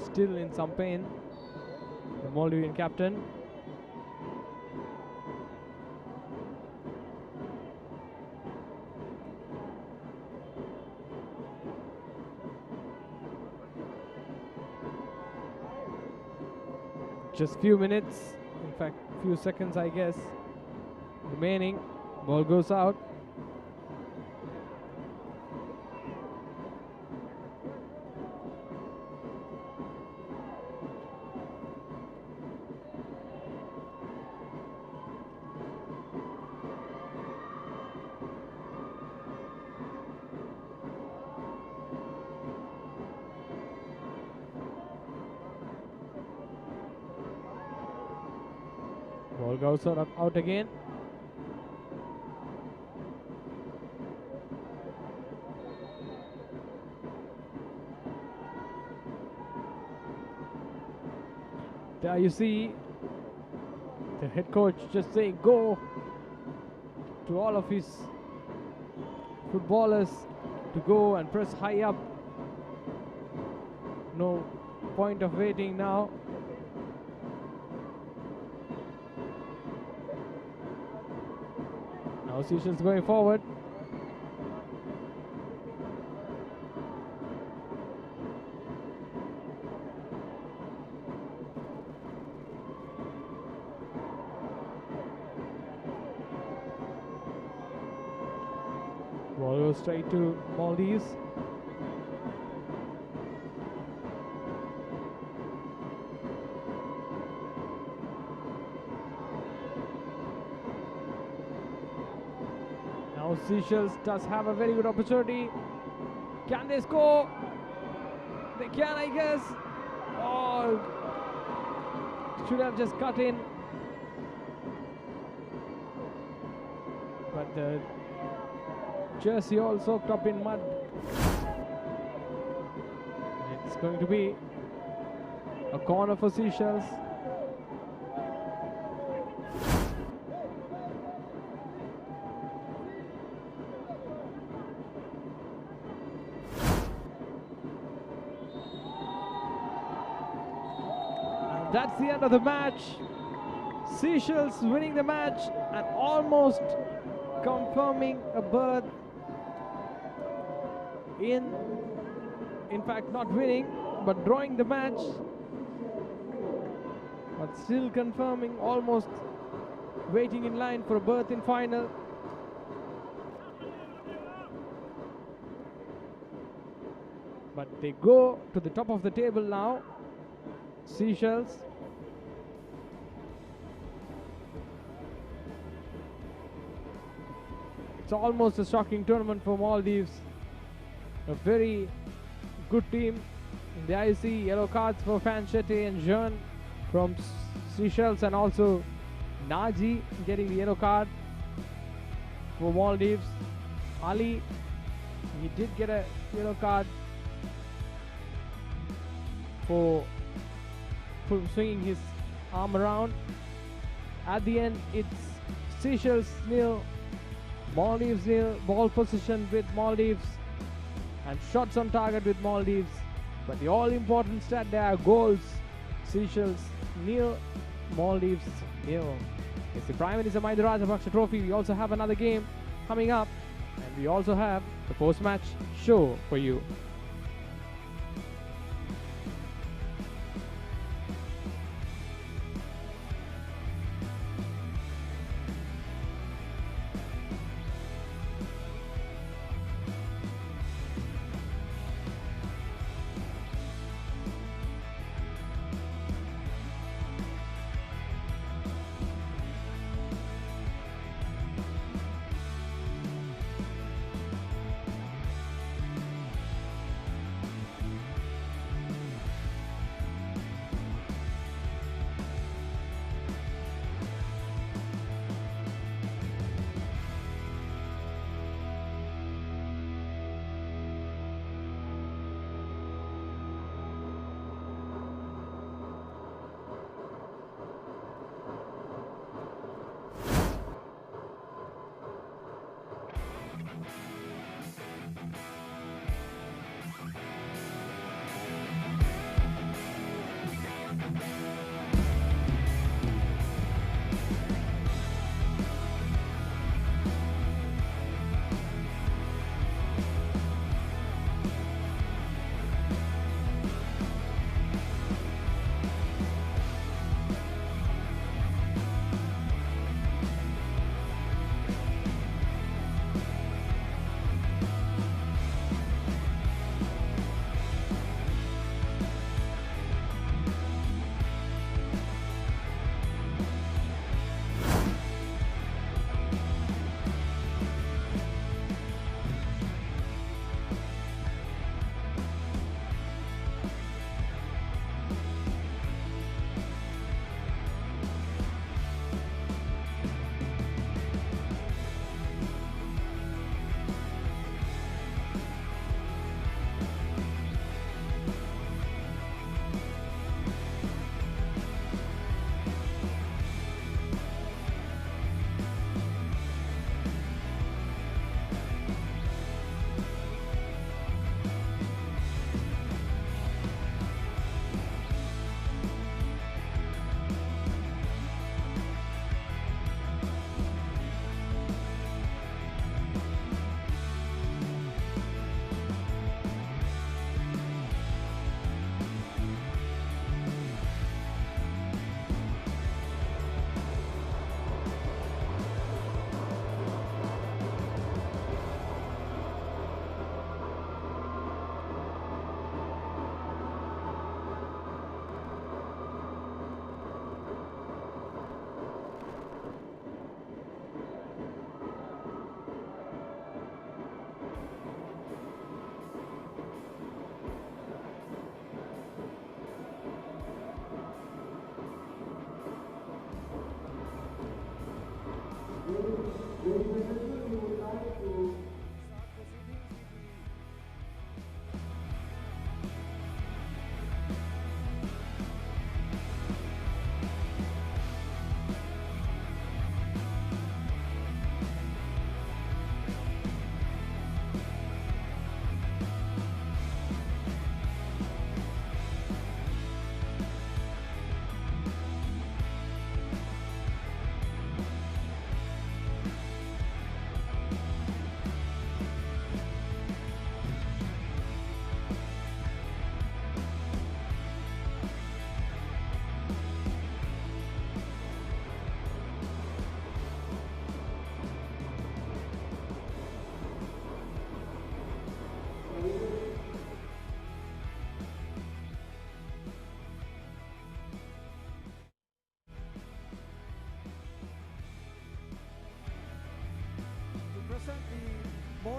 Still in some pain, the Maldivian captain. Just few minutes, in fact few seconds I guess, remaining. Ball goes out. Ball goes out again. There you see the head coach just saying go to all of his footballers to go and press high up. No point of waiting now. Now Seychelles going forward. Ball goes straight to Maldives. Now Seychelles does have a very good opportunity. Can they score? They can, I guess. Oh, should have just cut in. But the jersey all soaked up in mud. It's going to be a corner for Seychelles. And that's the end of the match. Seychelles winning the match and almost confirming a berth in in fact not winning, but drawing the match. But still confirming, almost waiting in line for a berth in final. But they go to the top of the table now. Seychelles. It's almost a shocking tournament for Maldives. A very good team in the IC. Yellow cards for Fanchete and Jean from Seychelles, and also Naji getting the yellow card for Maldives. Ali, he did get a yellow card for swinging his arm around. At the end, it's Seychelles nil, Maldives nil. Ball position with Maldives and shots on target with Maldives. But the all-important stat there are goals. Seychelles nil, Maldives nil. It's the Prime Minister Mahinda Rajapaksa Trophy. We also have another game coming up, and we also have the post-match show for you.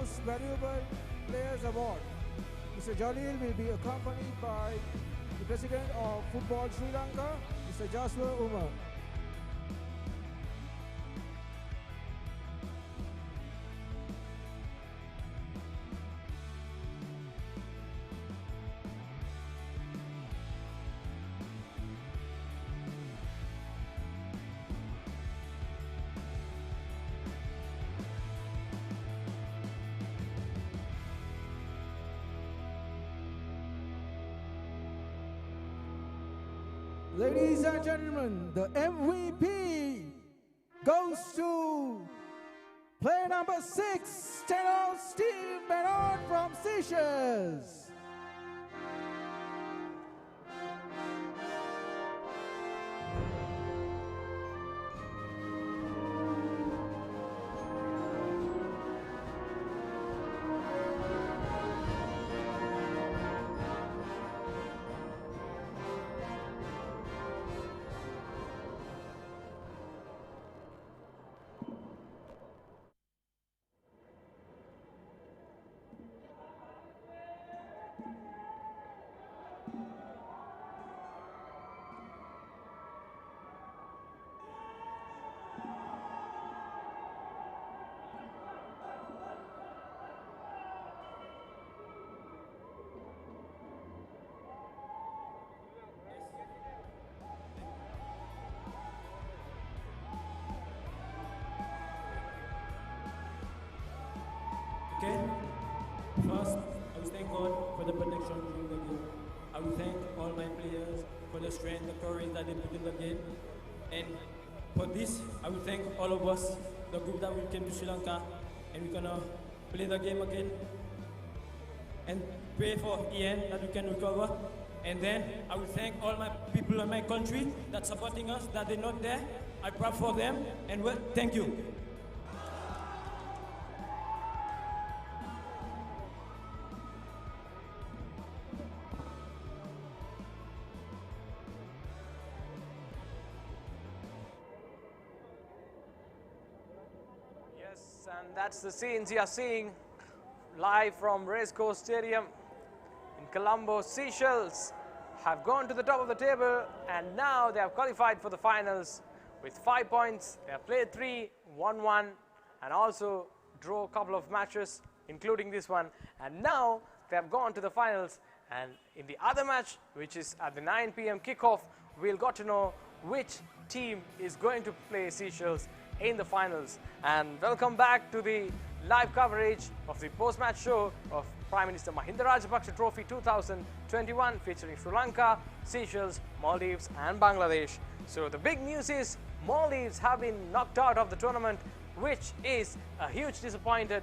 Most Valuable Players Award. Mr. Jalil will be accompanied by the President of Football Sri Lanka, Mr. Jaswar Umar. Ladies and gentlemen, the MVP goes to player number 6, General Steve Bernard from Seychelles. Okay? First, I will thank God for the protection during the game. I will thank all my players for the strength, the courage that they put in the game. And for this, I will thank all of us, the group that we came to Sri Lanka, and we're gonna play the game again. And pray for Ian that we can recover. And then I will thank all my people in my country that supporting us, that they're not there. I pray for them, and well, thank you. And that's the scenes you are seeing live from Racecourse Stadium in Colombo. Seychelles have gone to the top of the table and now they have qualified for the finals with 5 points. They have played 3, won 1 and also draw a couple of matches including this one, and now they have gone to the finals. And in the other match, which is at the 9 p.m. kickoff, we'll got to know which team is going to play Seychelles in the finals. And welcome back to the live coverage of the post-match show of Prime Minister Mahinda Rajapaksa Trophy 2021 featuring Sri Lanka, Seychelles, Maldives and Bangladesh. So the big news is Maldives have been knocked out of the tournament, which is a huge disappointment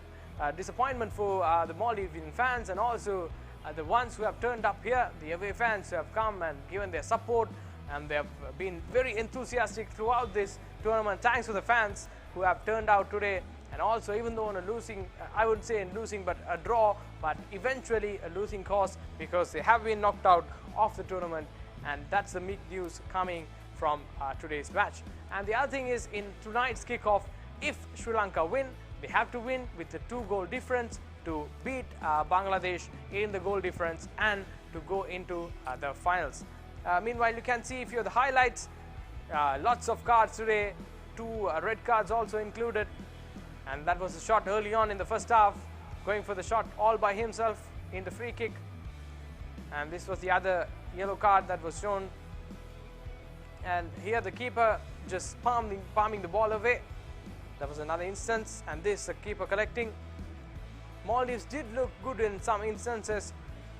for the Maldivian fans and also the ones who have turned up here, the away fans who have come and given their support, and they have been very enthusiastic throughout this tournament. Thanks to the fans who have turned out today. And also, even though on a losing, I wouldn't say in losing, but a draw, but eventually a losing cause because they have been knocked out of the tournament. And that's the big news coming from today's match. And the other thing is, in tonight's kickoff, if Sri Lanka win, they have to win with the 2-goal difference to beat Bangladesh in the goal difference and to go into the finals. Meanwhile, you can see if you're the highlights, lots of cards today, 2 red cards also included, and that was a shot early on in the first half, going for the shot all by himself in the free kick, and this was the other yellow card that was shown. And here the keeper just palming the ball away. That was another instance, and this the keeper collecting. Maldives did look good in some instances,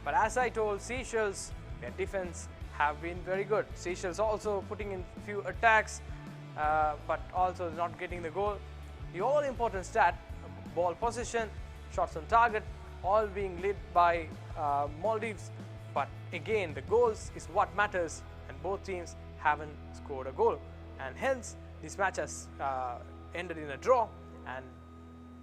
but as I told, Seychelles, their defense have been very good. Seychelles also putting in few attacks, but also not getting the goal. The all important stat, ball possession, shots on target, all being led by Maldives. But again, the goals is what matters, and both teams haven't scored a goal. And hence, this match has ended in a draw, and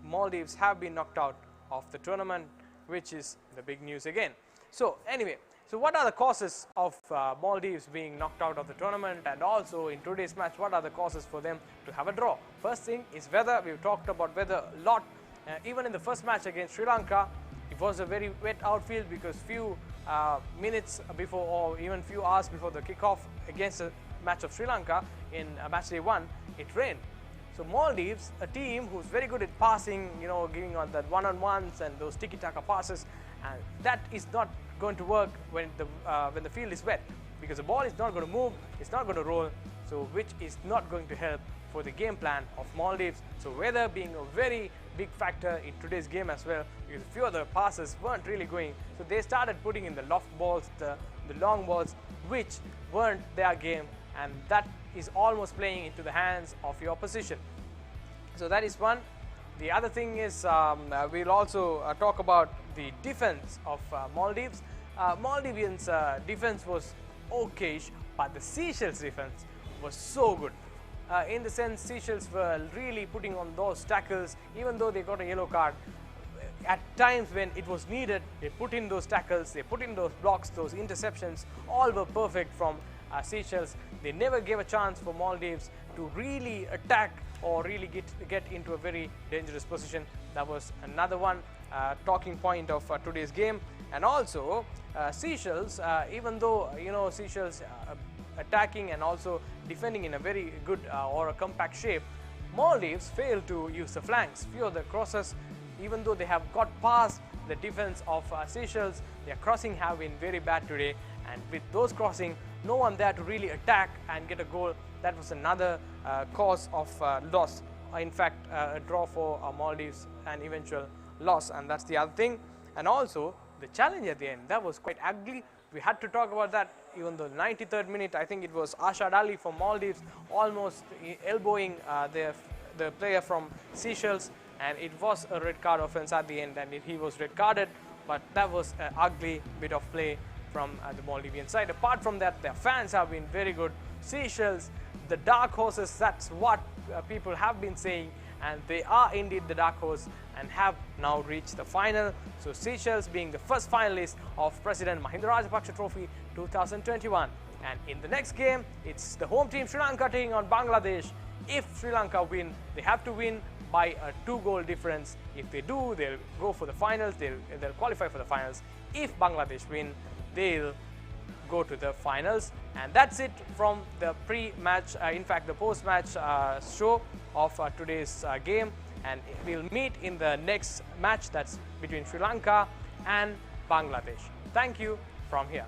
Maldives have been knocked out of the tournament, which is the big news again. So anyway, so what are the causes of Maldives being knocked out of the tournament, and also in today's match, what are the causes for them to have a draw? First thing is weather. We've talked about weather a lot Even in the first match against Sri Lanka, it was a very wet outfield because few minutes before, or even few hours before the kickoff against the match of Sri Lanka in match day 1, it rained. So Maldives, a team who's very good at passing, you know, giving on that one-on-ones and those tiki-taka passes, and that is not going to work when the field is wet, because the ball is not going to move, it's not going to roll, so which is not going to help for the game plan of Maldives. So weather being a very big factor in today's game as well, because a few of the passes weren't really going, so they started putting in the loft balls, the long balls, which weren't their game, and that is almost playing into the hands of your opposition. So that is one. The other thing is we'll also talk about the defense of Maldives. Maldivians' defense was okayish, but the Seychelles defense was so good. In the sense, Seychelles were really putting on those tackles, even though they got a yellow card. At times when it was needed, they put in those tackles, they put in those blocks, those interceptions, all were perfect from Seychelles. They never gave a chance for Maldives to really attack or really get into a very dangerous position. That was another one talking point of today's game. And also Seychelles, even though Seychelles attacking and also defending in a very good or a compact shape, Maldives failed to use the flanks. Few of the crosses, even though they have got past the defense of Seychelles, their crossing have been very bad today, and with those crossing, no one there to really attack and get a goal. That was another cause of loss. In fact, a draw for Maldives, an eventual loss, and that's the other thing. And also the challenge at the end, that was quite ugly. We had to talk about that. Even though 93rd minute, I think it was Ashad Ali from Maldives almost elbowing the player from Seychelles, and it was a red card offense at the end, and he was red carded. But that was an ugly bit of play from the Maldivian side. Apart from that, their fans have been very good. Seychelles, the dark horses, that's what people have been saying, and they are indeed the dark horse and have now reached the final. So Seychelles being the first finalist of President Mahinda Rajapaksa Trophy 2021. And in the next game, it's the home team Sri Lanka taking on Bangladesh. If Sri Lanka win, they have to win by a 2-goal difference. If they do, they'll go for the finals, they'll qualify for the finals. If Bangladesh win, they'll go to the finals. And that's it from the pre-match, in fact the post-match show of today's game, and we'll meet in the next match, that's between Sri Lanka and Bangladesh. Thank you from here.